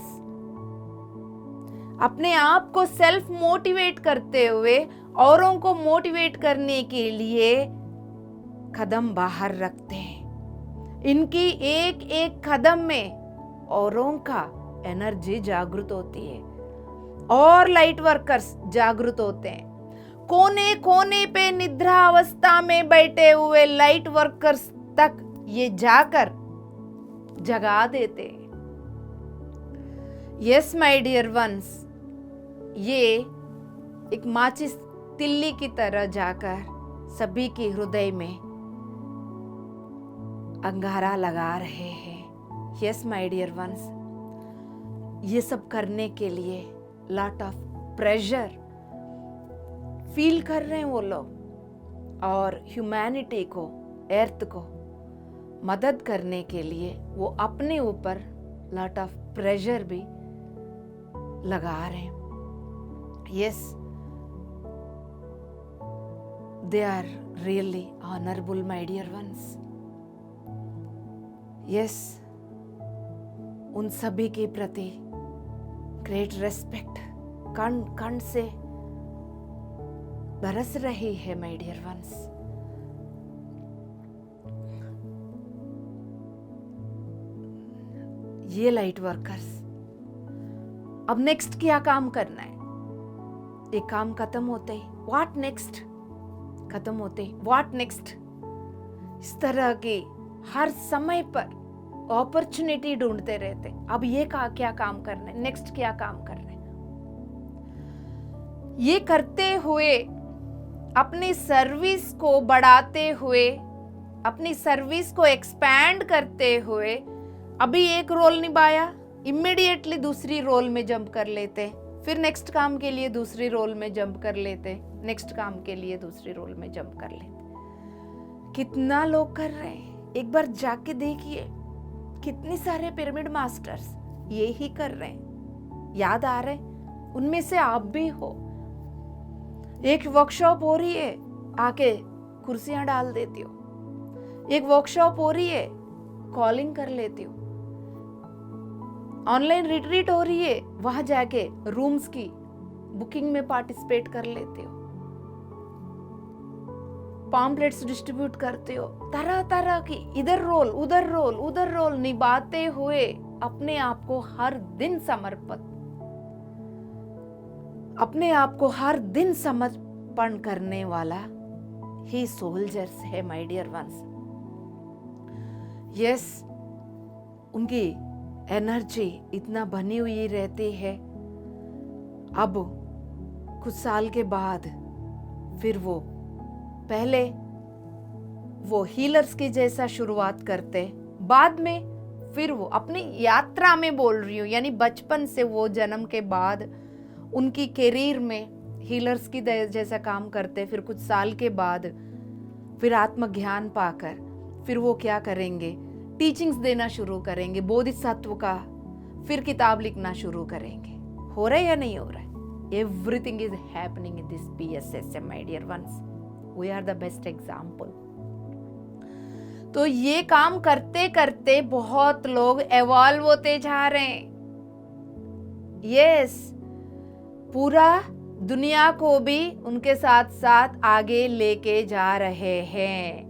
अपने आप को सेल्फ मोटिवेट करते हुए औरों को मोटिवेट करने के लिए कदम बाहर रखते हैं। इनकी एक एक कदम में औरों का एनर्जी जागृत होती है और लाइट वर्कर्स जागृत होते हैं। कोने कोने पे निद्रा अवस्था में बैठे हुए लाइट वर्कर्स तक ये जाकर जगा देते। यस माय डियर वंस, ये एक माचिस तिल्ली की तरह जाकर सभी के हृदय में अंगारा लगा रहे हैं। यस माय डियर वंस, ये सब करने के लिए लॉट ऑफ प्रेशर फील कर रहे हैं वो लोग, और ह्यूमैनिटी को, अर्थ को मदद करने के लिए वो अपने ऊपर लॉट ऑफ प्रेशर भी लगा रहे हैं। Yes, they are really honourable my dear ones. Yes, उन सभी के प्रति ग्रेट रेस्पेक्ट कण कण से बरस रही है माय डियर वंस। ये लाइट वर्कर्स अब नेक्स्ट क्या काम करना है? एक काम खत्म होते ही व्हाट नेक्स्ट, खत्म होते ही व्हाट नेक्स्ट, इस तरह के हर समय पर अपॉर्चुनिटी ढूंढते रहते। अब ये क्या काम करना है, नेक्स्ट क्या काम करना है। ये करते हुए अपनी सर्विस को बढ़ाते हुए, अपनी सर्विस को एक्सपैंड करते हुए, अभी एक रोल निभाया, इमीडिएटली दूसरी रोल में जंप कर लेते, फिर नेक्स्ट काम के लिए दूसरी रोल में जंप कर लेते, नेक्स्ट काम के लिए दूसरी रोल में जंप कर लेते। कितना लोग कर रहे हैं, एक बार जाके देखिए, कितने सारे पिरामिड मास्टर्स ये ही कर रहे हैं। याद आ रहे, उनमें से आप भी हो। एक वर्कशॉप हो रही है, आके कुर्सियां डाल देती हो। एक वर्कशॉप हो रही है, कॉलिंग कर लेती हो। ऑनलाइन रिट्रीट हो रही है, वहां जाके रूम्स की बुकिंग में पार्टिसिपेट कर लेते हो। पॉम्पलेट्स डिस्ट्रीब्यूट करते हो, तरह तरह की इधर रोल उधर रोल उधर रोल निभाते हुए अपने आप को हर दिन समर्पण करने वाला ही सोल्जर्स है माय डियर वंस। यस, उनकी एनर्जी इतना बनी हुई रहती है। अब कुछ साल के बाद फिर वो पहले वो हीलर्स की जैसा शुरुआत करते, बाद में फिर वो अपनी यात्रा में बोल रही हूँ, यानी बचपन से वो जन्म के बाद उनकी कैरियर में हीलर्स की जैसा काम करते, फिर कुछ साल के बाद फिर आत्मज्ञान पाकर फिर वो क्या करेंगे, टीचिंग्स देना शुरू करेंगे, बोधिसत्व का फिर किताब लिखना शुरू करेंगे। हो रहा है या नहीं हो रहा है? Everything is happening in this PSSM, my dear ones. We are the best example. तो ये काम करते करते बहुत लोग एवॉल्व होते जा रहे हैं। यस, पूरा दुनिया को भी उनके साथ साथ आगे लेके जा रहे हैं।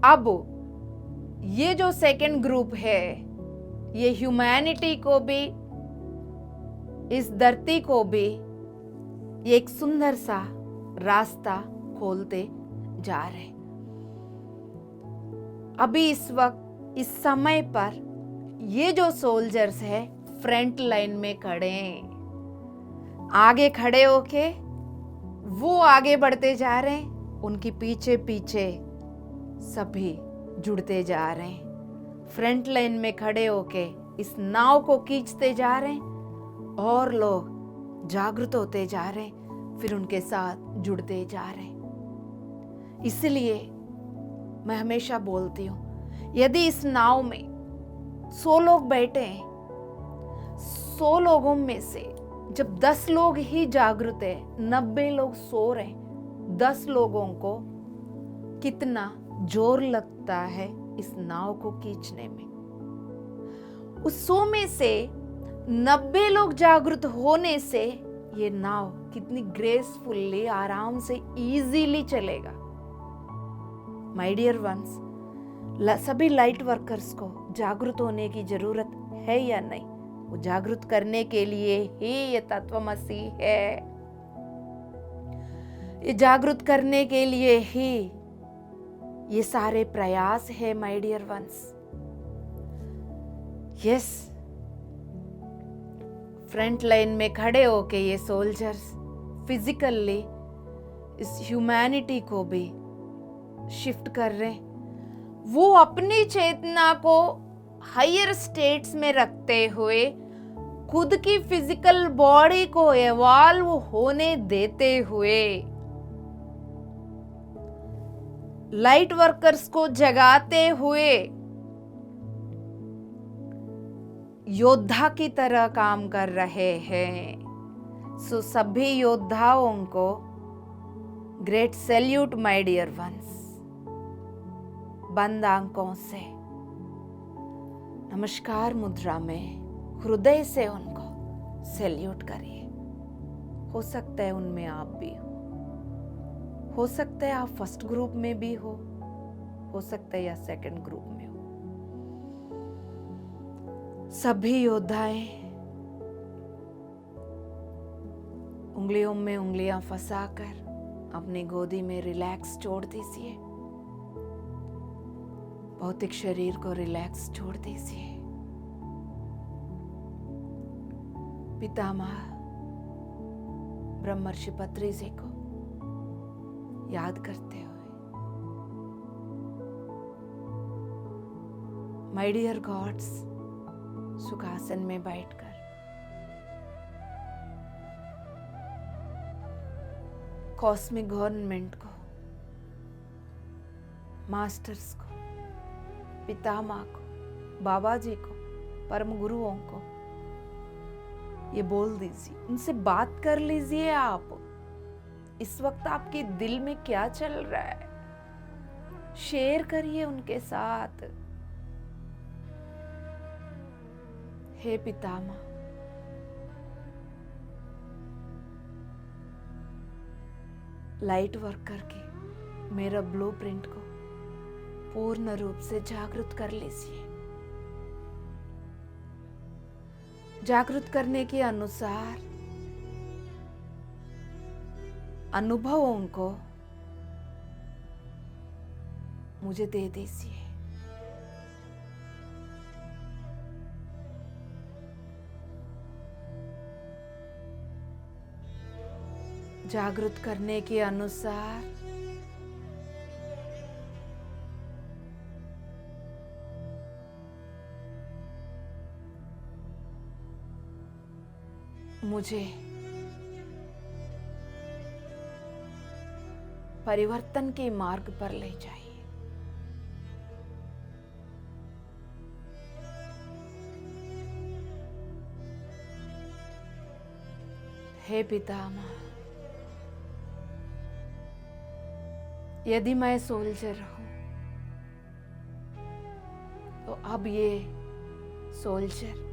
अब ये जो सेकंड ग्रुप है, ये ह्यूमैनिटी को भी, इस धरती को भी ये एक सुंदर सा रास्ता खोलते जा रहे। अभी इस वक्त इस समय पर ये जो सोल्जर्स है फ्रंट लाइन में खड़े हैं, आगे खड़े होके वो आगे बढ़ते जा रहे हैं, उनके पीछे पीछे सभी जुड़ते जा रहे हैं। फ्रंट लाइन में खड़े होके इस नाव को खींचते जा रहे हैं और लोग जागृत होते जा रहे हैं, फिर उनके साथ जुड़ते जा रहे हैं। इसलिए मैं हमेशा बोलती हूँ, यदि इस नाव में 100 लोग बैठे हैं, 100 लोगों में से जब 10 लोग ही जागृत है, 90 लोग सो रहे, 10 लोगों को कितना जोर लगता है इस नाव को खींचने में। उस 100 में से 90 लोग जागृत होने से ये नाव कितनी ग्रेसफुली, आराम से, इजीली चलेगा। माय डियर वंस, सभी लाइट वर्कर्स को जागृत होने की जरूरत है या नहीं? वो जागृत करने के लिए ही ये तत्वमसी है। ये जागृत करने के लिए ही ये सारे प्रयास है my dear ones. Yes, front line में खड़े होके ये सोल्जर्स फिजिकली इस ह्यूमैनिटी को भी शिफ्ट कर रहे हैं। वो अपनी चेतना को हायर स्टेट्स में रखते हुए खुद की फिजिकल बॉडी को इवॉल्व होने देते हुए लाइट वर्कर्स को जगाते हुए योद्धा की तरह काम कर रहे हैं। सो सभी योद्धाओं को great salute my dear ones. बंद आंखों से नमस्कार मुद्रा में हृदय से उनको सैल्यूट करिए। हो सकता है उनमें आप भी हो सकता है आप फर्स्ट ग्रुप में भी हो सकता है या सेकंड ग्रुप में हो। सभी योद्धाएं उंगलियों में उंगलियां फंसाकर अपनी गोदी में रिलैक्स छोड़ दीजिए। भौतिक शरीर को रिलैक्स छोड़ दीजिए। पितामह ब्रह्मर्षि पत्री जी को याद करते हुए, माय डियर गॉड्स, सुखासन में बैठकर कॉस्मिक गवर्नमेंट को, मास्टर्स को, पितामह को, बाबा जी को, परम गुरुओं को ये बोल दीजिए, उनसे बात कर लीजिए। आप इस वक्त आपके दिल में क्या चल रहा है शेयर करिए उनके साथ। हे पितामह, लाइट वर्कर के मेरा ब्लूप्रिंट को पूर्ण रूप से जागृत कर लीजिए। जागृत करने के अनुसार अनुभवों को मुझे दे दीजिए। जागृत करने के अनुसार मुझे परिवर्तन के मार्ग पर ले जाइए। हे पितामह, यदि मैं सोल्जर हूं तो अब ये सोल्जर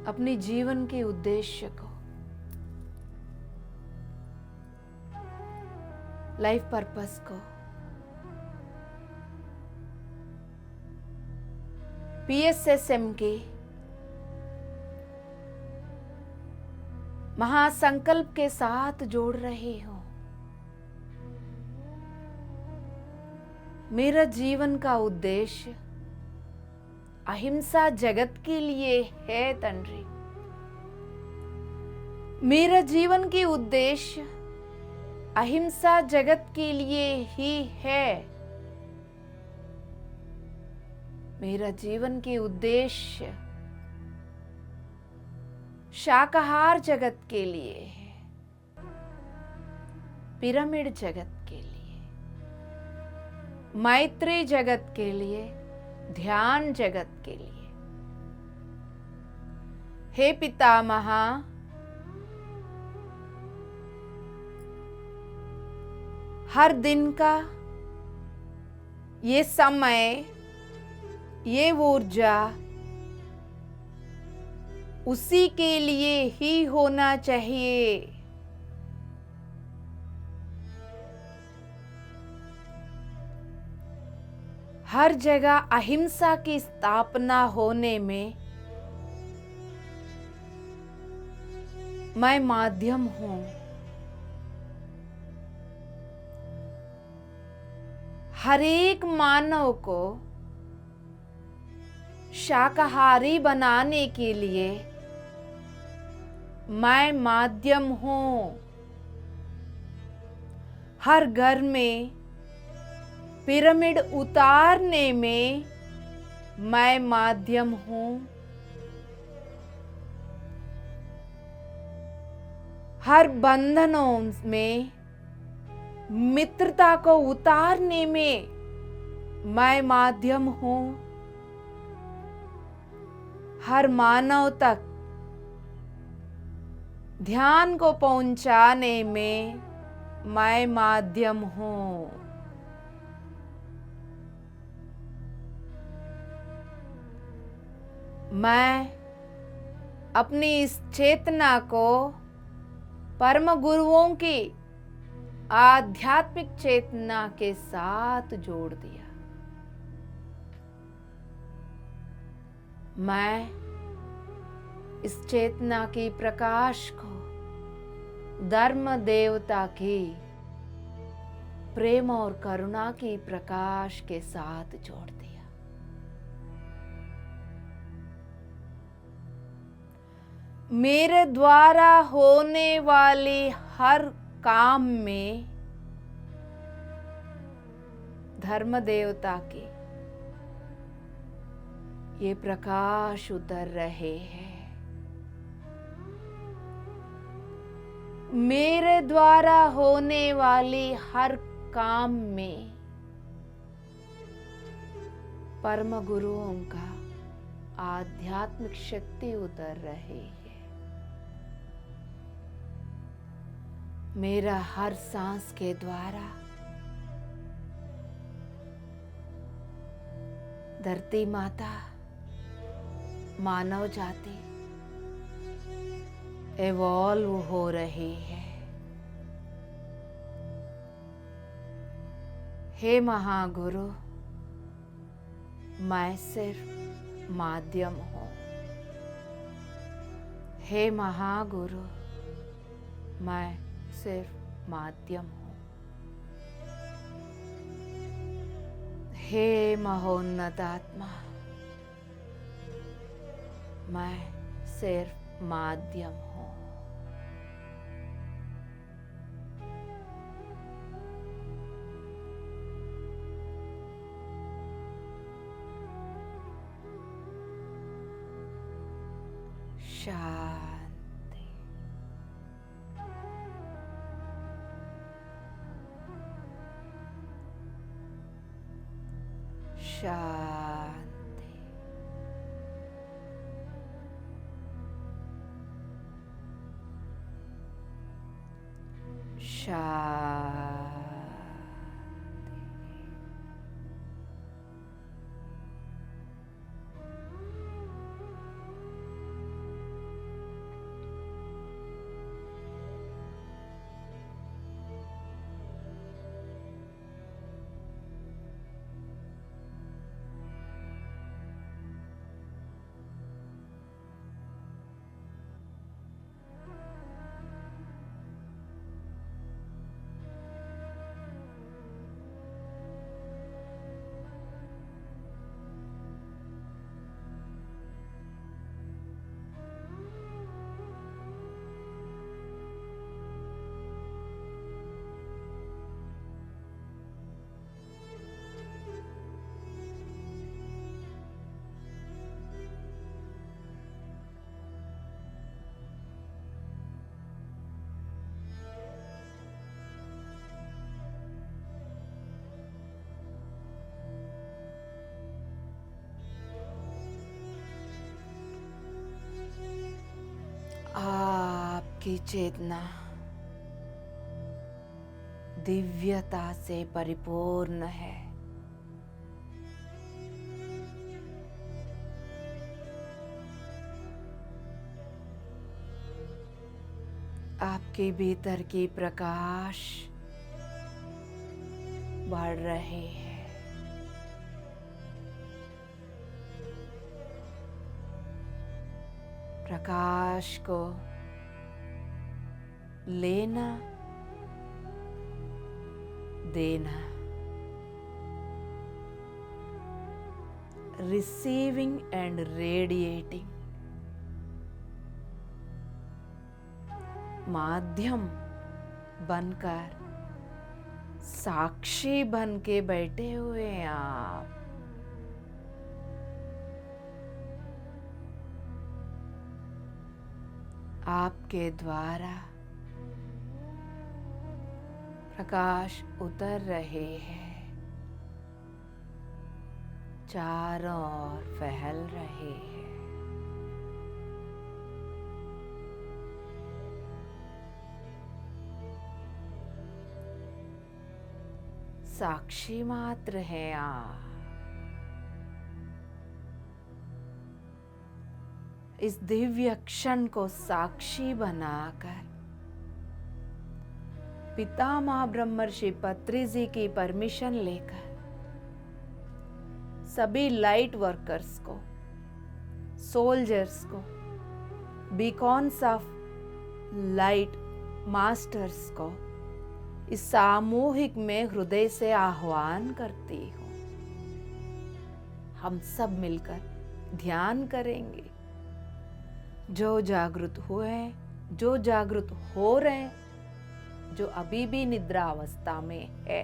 अपने जीवन के उद्देश्य को, लाइफ पर्पस को PSSM के महासंकल्प के साथ जोड़ रहे हो। मेरा जीवन का उद्देश्य अहिंसा जगत के लिए है तंड्री। मेरा जीवन के उद्देश्य अहिंसा जगत के लिए ही है। मेरा जीवन के उद्देश्य शाकाहार जगत के लिए है, पिरामिड जगत के लिए, मैत्री जगत के लिए, ध्यान जगत के लिए। हे पितामह, हर दिन का ये समय, ये ऊर्जा उसी के लिए ही होना चाहिए। हर जगह अहिंसा की स्थापना होने में मैं माध्यम हूं। हर एक मानव को शाकाहारी बनाने के लिए मैं माध्यम हूं। हर घर में पिरामिड उतारने में मैं माध्यम हूं। हर बंधनों में मित्रता को उतारने में मैं माध्यम हूं। हर मानव तक ध्यान को पहुंचाने में मैं माध्यम हूं। मैं अपनी इस चेतना को परम गुरुओं की आध्यात्मिक चेतना के साथ जोड़ दिया। मैं इस चेतना की प्रकाश को धर्म देवता की प्रेम और करुणा की प्रकाश के साथ जोड़ दिया। मेरे द्वारा होने वाले हर काम में धर्म देवता के ये प्रकाश उतर रहे हैं। मेरे द्वारा होने वाले हर काम में परम गुरुओं का आध्यात्मिक शक्ति उतर रही है। मेरा हर सांस के द्वारा धरती माता, मानव जाति एवॉल्व हो रही है। हे महागुरु, मैं सिर्फ माध्यम हूं। हे महागुरु, मैं सिर्फ माध्यम हूं। हे महोन्नत आत्मा, मैं सिर्फ माध्यम हूं। शांति, शांति, शांति। आपकी चेतना दिव्यता से परिपूर्ण है। आपके भीतर की प्रकाश बढ़ रहे हैं। प्रकाश को लेना, देना, receiving and radiating, माध्यम बनकर साक्षी बन के बैठे हुए हैं आप। आपके द्वारा प्रकाश उतर रहे हैं, चारों ओर फैल रहे हैं। साक्षी मात्र हैं आप। इस दिव्य क्षण को साक्षी बनाकर पितामह ब्रह्मर्षि पत्री जी की परमिशन लेकर सभी लाइट वर्कर्स को, सोल्जर्स को, बीकॉन्स ऑफ लाइट मास्टर्स को इस सामूहिक में हृदय से आह्वान करती हूँ। हम सब मिलकर ध्यान करेंगे। जो जागृत हुए, जो जागृत हो रहे, जो अभी भी निद्रा अवस्था में है,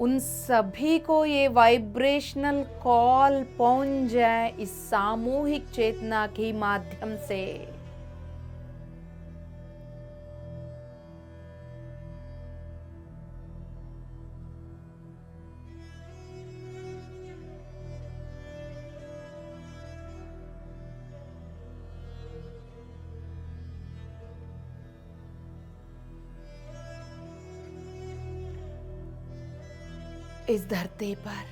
उन सभी को ये वाइब्रेशनल कॉल पहुंच जाए इस सामूहिक चेतना के माध्यम से। इस धरती पर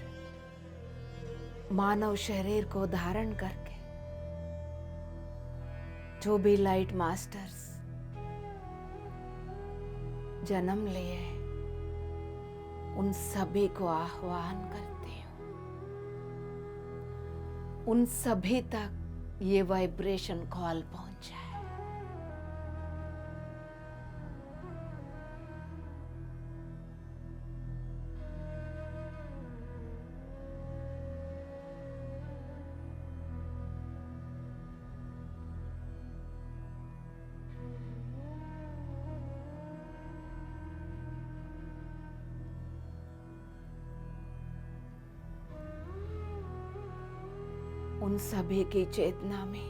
मानव शरीर को धारण करके जो भी लाइट मास्टर्स जन्म लिए, उन सभी को आह्वान करती हूँ। उन सभी तक ये वाइब्रेशन कॉल पहुंचा है। उन सभी की चेतना में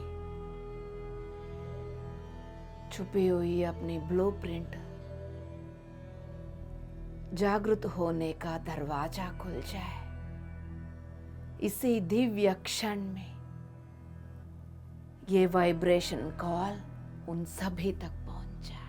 छुपी हुई अपनी ब्लूप्रिंट जागृत होने का दरवाजा खुल जाए। इसी दिव्य क्षण में ये वाइब्रेशन कॉल उन सभी तक पहुंच जाए।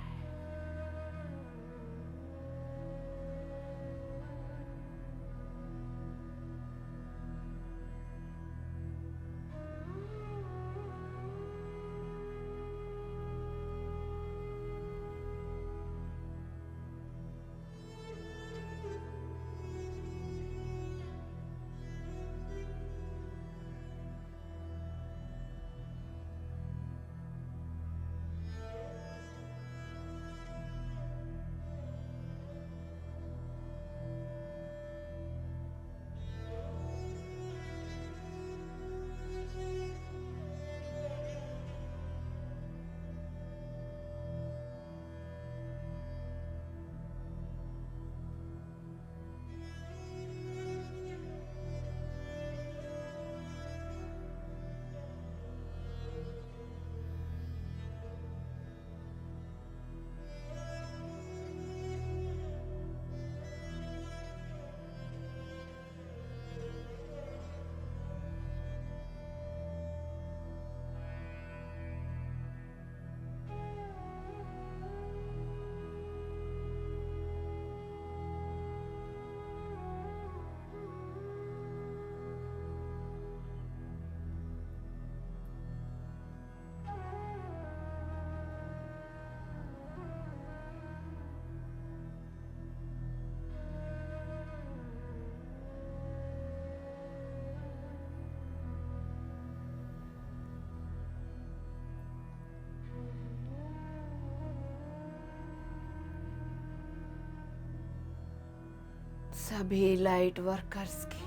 सभी लाइट वर्कर्स की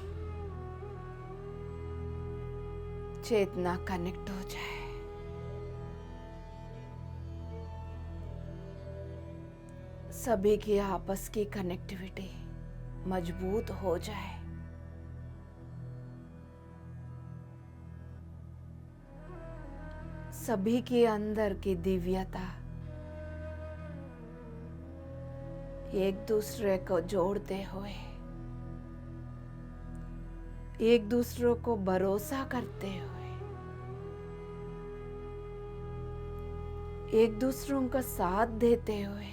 चेतना कनेक्ट हो जाए। सभी की आपस की कनेक्टिविटी मजबूत हो जाए। सभी के अंदर की दिव्यता एक दूसरे को जोड़ते हुए, एक दूसरे को भरोसा करते हुए, एक दूसरों का साथ देते हुए,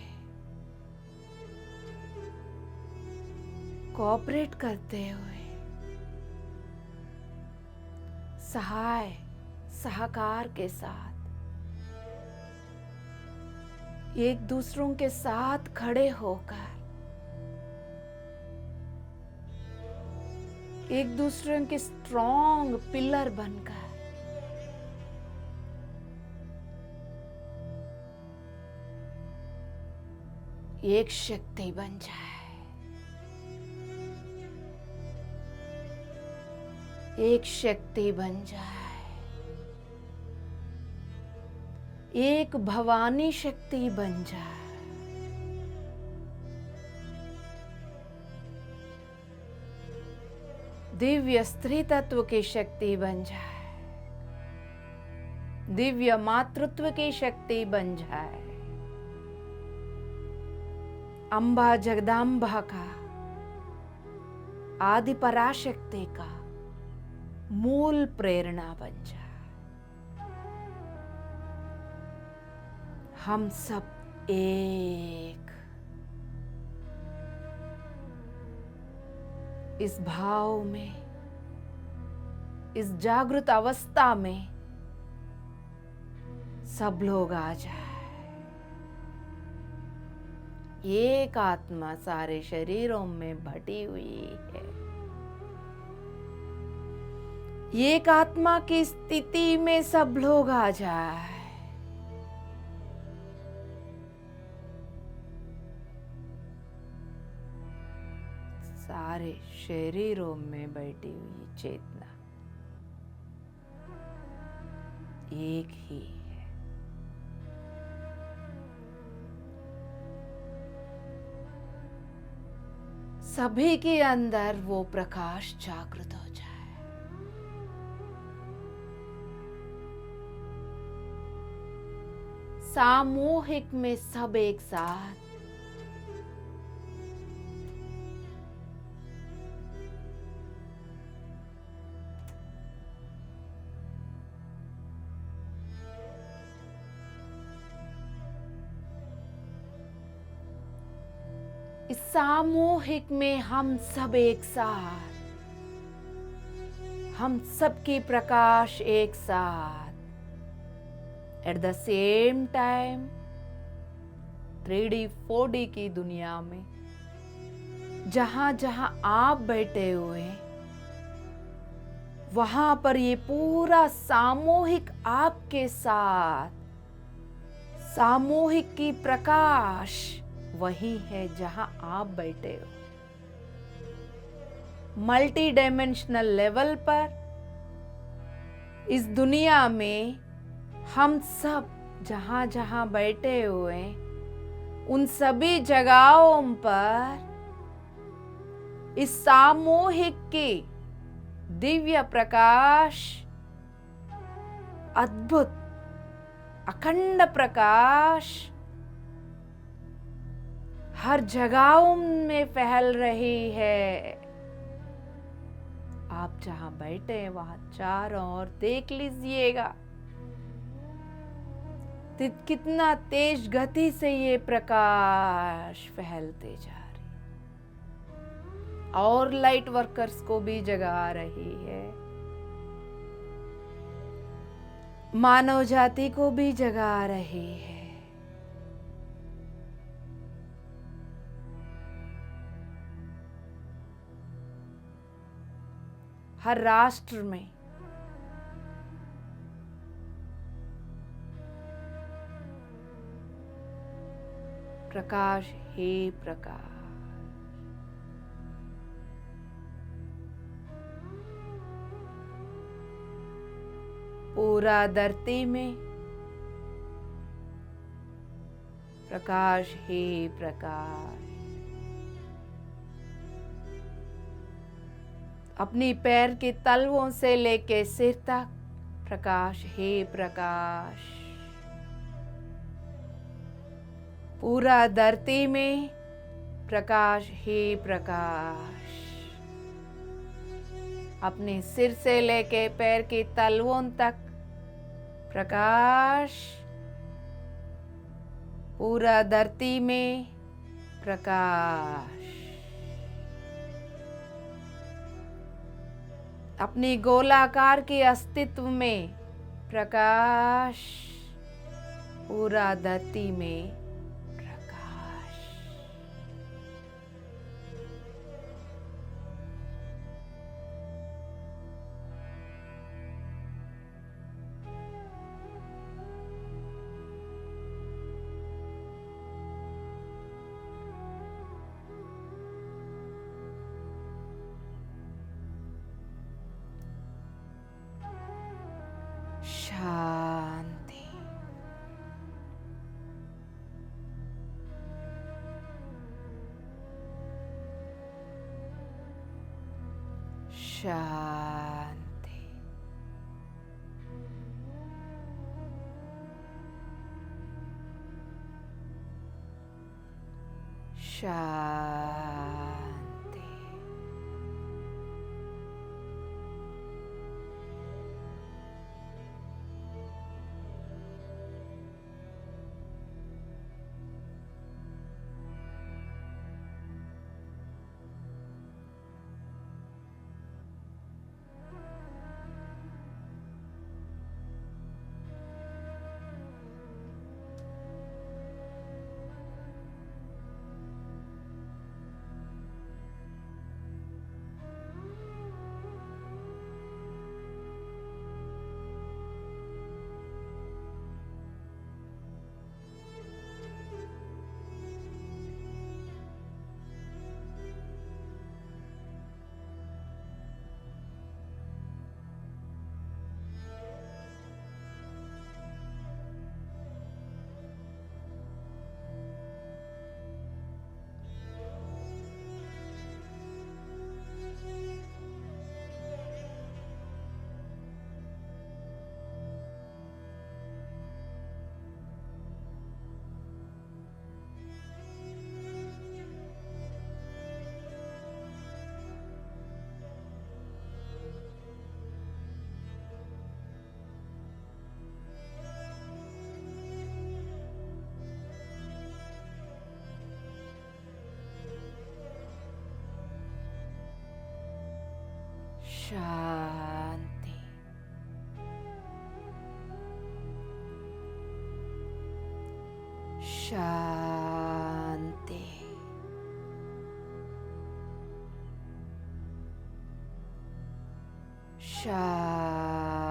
कोऑपरेट करते हुए, सहकार के साथ एक दूसरों के साथ खड़े होकर, एक दूसरे के स्ट्रॉन्ग पिलर बनकर एक शक्ति बन जाए। एक शक्ति बन जाए। एक भवानी शक्ति बन जाए। दिव्य स्त्री तत्व की शक्ति बन जाए। दिव्य मातृत्व की शक्ति बन जाए। अम्बा जगदम्बा का, आदि पराशक्ति का मूल प्रेरणा बन जाए। हम सब एक इस भाव में, इस जागृत अवस्था में सब लोग आ जाए। एक आत्मा सारे शरीरों में बटी हुई है। एक आत्मा की स्थिति में सब लोग आ जाए। सारे शरीरों में बैठी हुई चेतना एक ही है। सभी के अंदर वो प्रकाश जागृत हो जाए। सामूहिक में सब एक साथ, इस सामूहिक में हम सब एक साथ, हम सबकी प्रकाश एक साथ, at the same time 3D 4D की दुनिया में जहां जहां आप बैठे हुए वहां पर ये पूरा सामूहिक आपके साथ, सामूहिक की प्रकाश वही है जहां आप बैठे हो। मल्टी डायमेंशनल लेवल पर इस दुनिया में हम सब जहां जहां बैठे हुए उन सभी जगहों पर इस सामूहिक की दिव्य प्रकाश, अद्भुत अखंड प्रकाश हर जगहों में फैल रही है। आप जहां बैठे हैं वहां चारों ओर देख लीजिएगा कितना तेज गति से ये प्रकाश फैलते जा रही, और लाइट वर्कर्स को भी जगा रही है, मानव जाति को भी जगा रही है। हर राष्ट्र में प्रकाश हे प्रकाश, पूरा धरती में प्रकाश हे प्रकाश, अपनी पैर के तलवों से लेके सिर तक प्रकाश हे प्रकाश, पूरा धरती में प्रकाश हे प्रकाश, अपने सिर से लेके पैर के तलवों तक प्रकाश, पूरा धरती में प्रकाश, अपनी गोलाकार के अस्तित्व में प्रकाश, पूरा धरती में प्रकाश। शांति। शांति। शांति। शांति। शांति। शांति।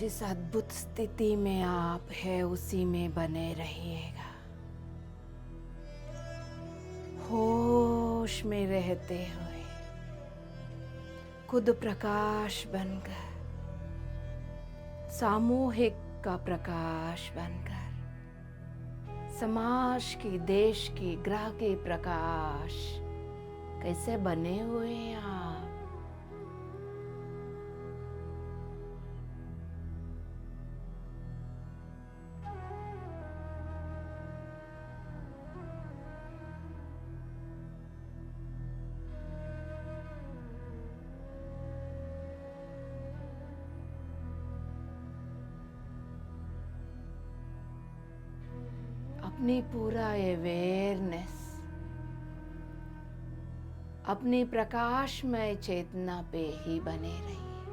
जिस अद्भुत स्थिति में आप है उसी में बने रहिएगा। होश में रहते हुए खुद प्रकाश बनकर, सामूहिक का प्रकाश बनकर, समाज की, देश की, ग्रह के प्रकाश कैसे बने हुए हैं आप। अपनी पूरा अवेयरनेस अपनी प्रकाशमय चेतना पे ही बने रहिए।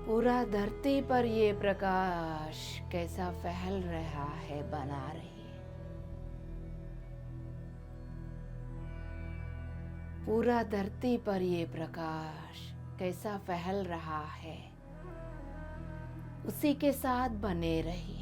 पूरा धरती पर ये प्रकाश कैसा फैल रहा है बना रहिए। पूरा धरती पर ये प्रकाश कैसा फैल रहा है उसी के साथ बने रहिए।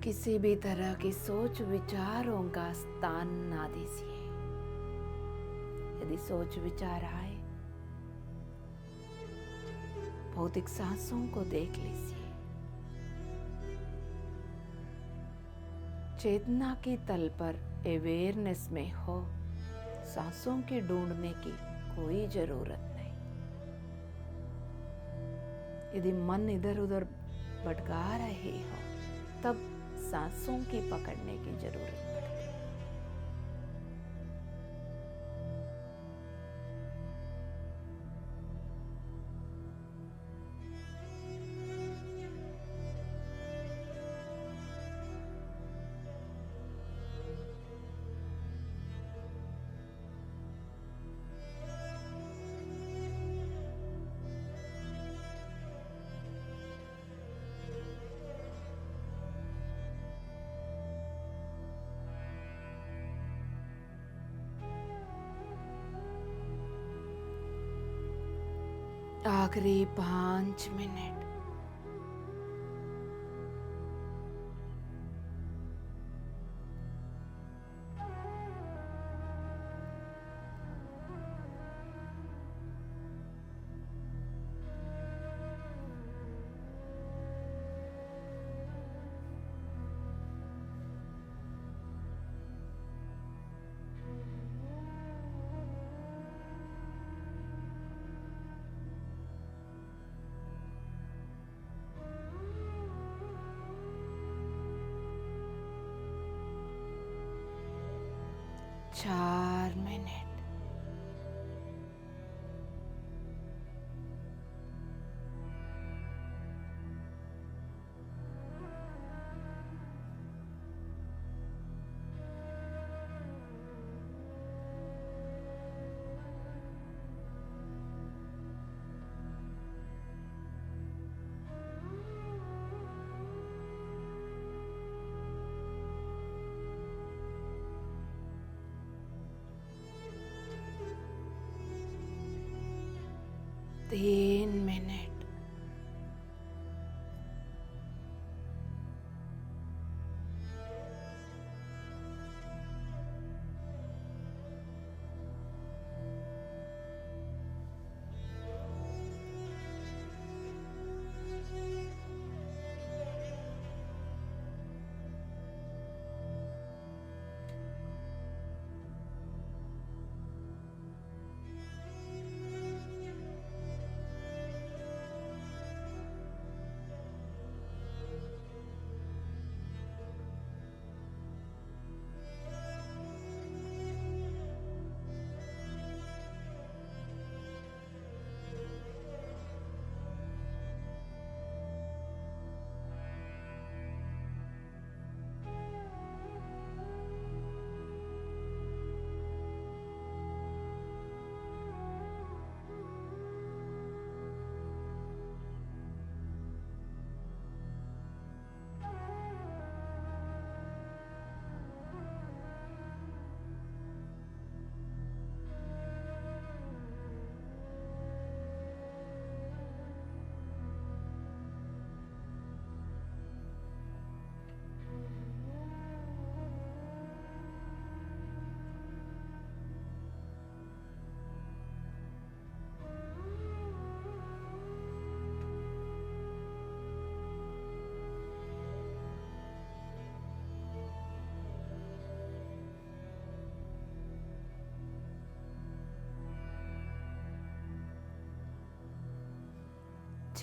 किसी भी तरह की सोच विचारों का स्थान ना दीजिए। यदि सोच विचार आए, भौतिक सांसों को देख लीजिए। चेतना की तल पर अवेयरनेस में हो, सांसों की ढूंढने की कोई जरूरत नहीं। यदि मन इधर उधर भटका रहे हो, तब सांसों की पकड़ने की जरूरत पड़ती है। आखिरी 5 मिनट। चार मिनट। तीन मिनट।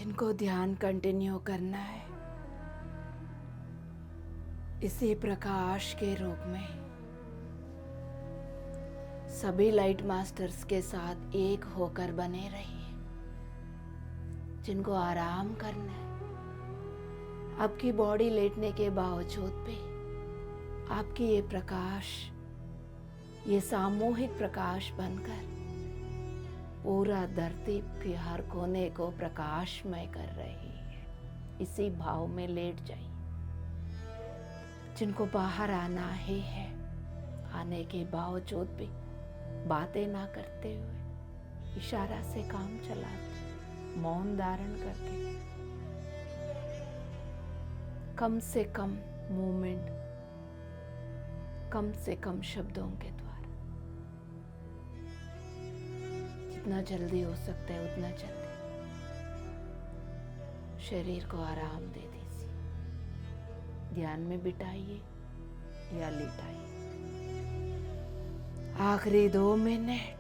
जिनको ध्यान कंटिन्यू करना है इसी प्रकाश के रूप में सभी लाइट मास्टर्स के साथ एक होकर बने रहिए। जिनको आराम करना है, आपकी बॉडी लेटने के बावजूद भी आपकी ये प्रकाश, ये सामूहिक प्रकाश बनकर पूरा धरती के हर कोने को प्रकाशमय कर रही है। इसी भाव में लेट जाइए। जिनको बाहर आना ही है, आने के बावजूद भी बातें ना करते हुए इशारा से काम चलाते, मौन धारण करके कम से कम मूवमेंट, कम से कम शब्दों के द्वारा जितना जल्दी हो सकता है उतना जल्दी शरीर को आराम दे दीजिए। ध्यान में बिठाइए या लेटाइए। आखिरी 2 मिनट।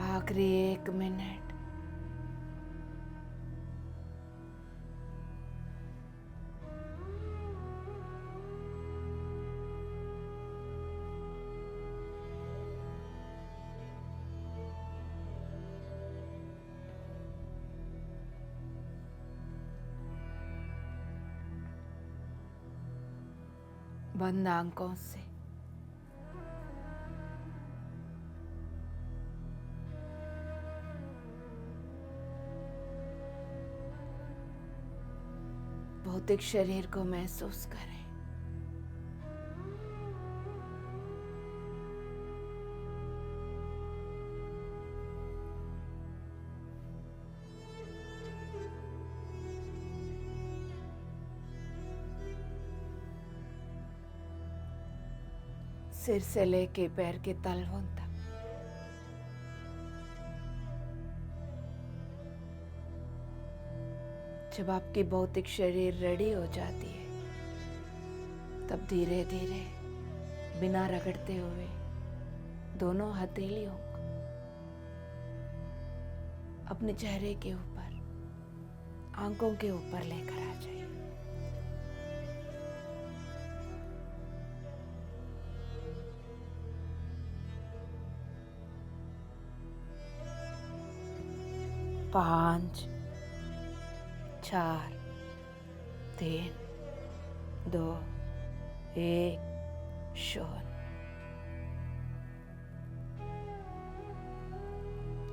आखिरी 1 मिनट। बंद आंखों से भौतिक शरीर को महसूस करें। सिर से लेके पैर के तलवों तक जब आपकी भौतिक शरीर रेडी हो जाती है, तब धीरे धीरे बिना रगड़ते हुए दोनों हथेलियों को अपने चेहरे के ऊपर, आंखों के ऊपर लेकर आ जाइए। पाँच, 4, 3, 2, 1, 0।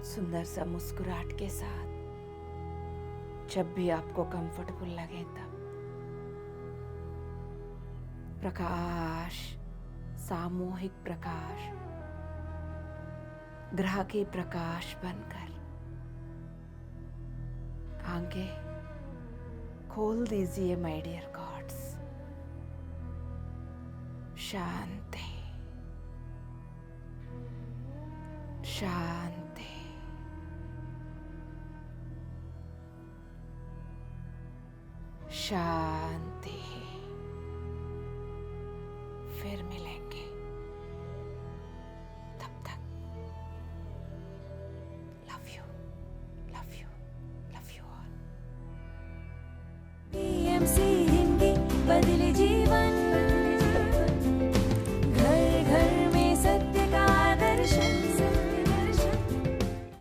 सुंदर सा मुस्कुराहट के साथ जब भी आपको कंफर्टेबल लगे तब प्रकाश, सामूहिक प्रकाश, ग्रह की प्रकाश बनकर आंखें खोल दीजिए माय डियर गॉड्स। शांति, शांति, शांति। फिर मिलेंगे।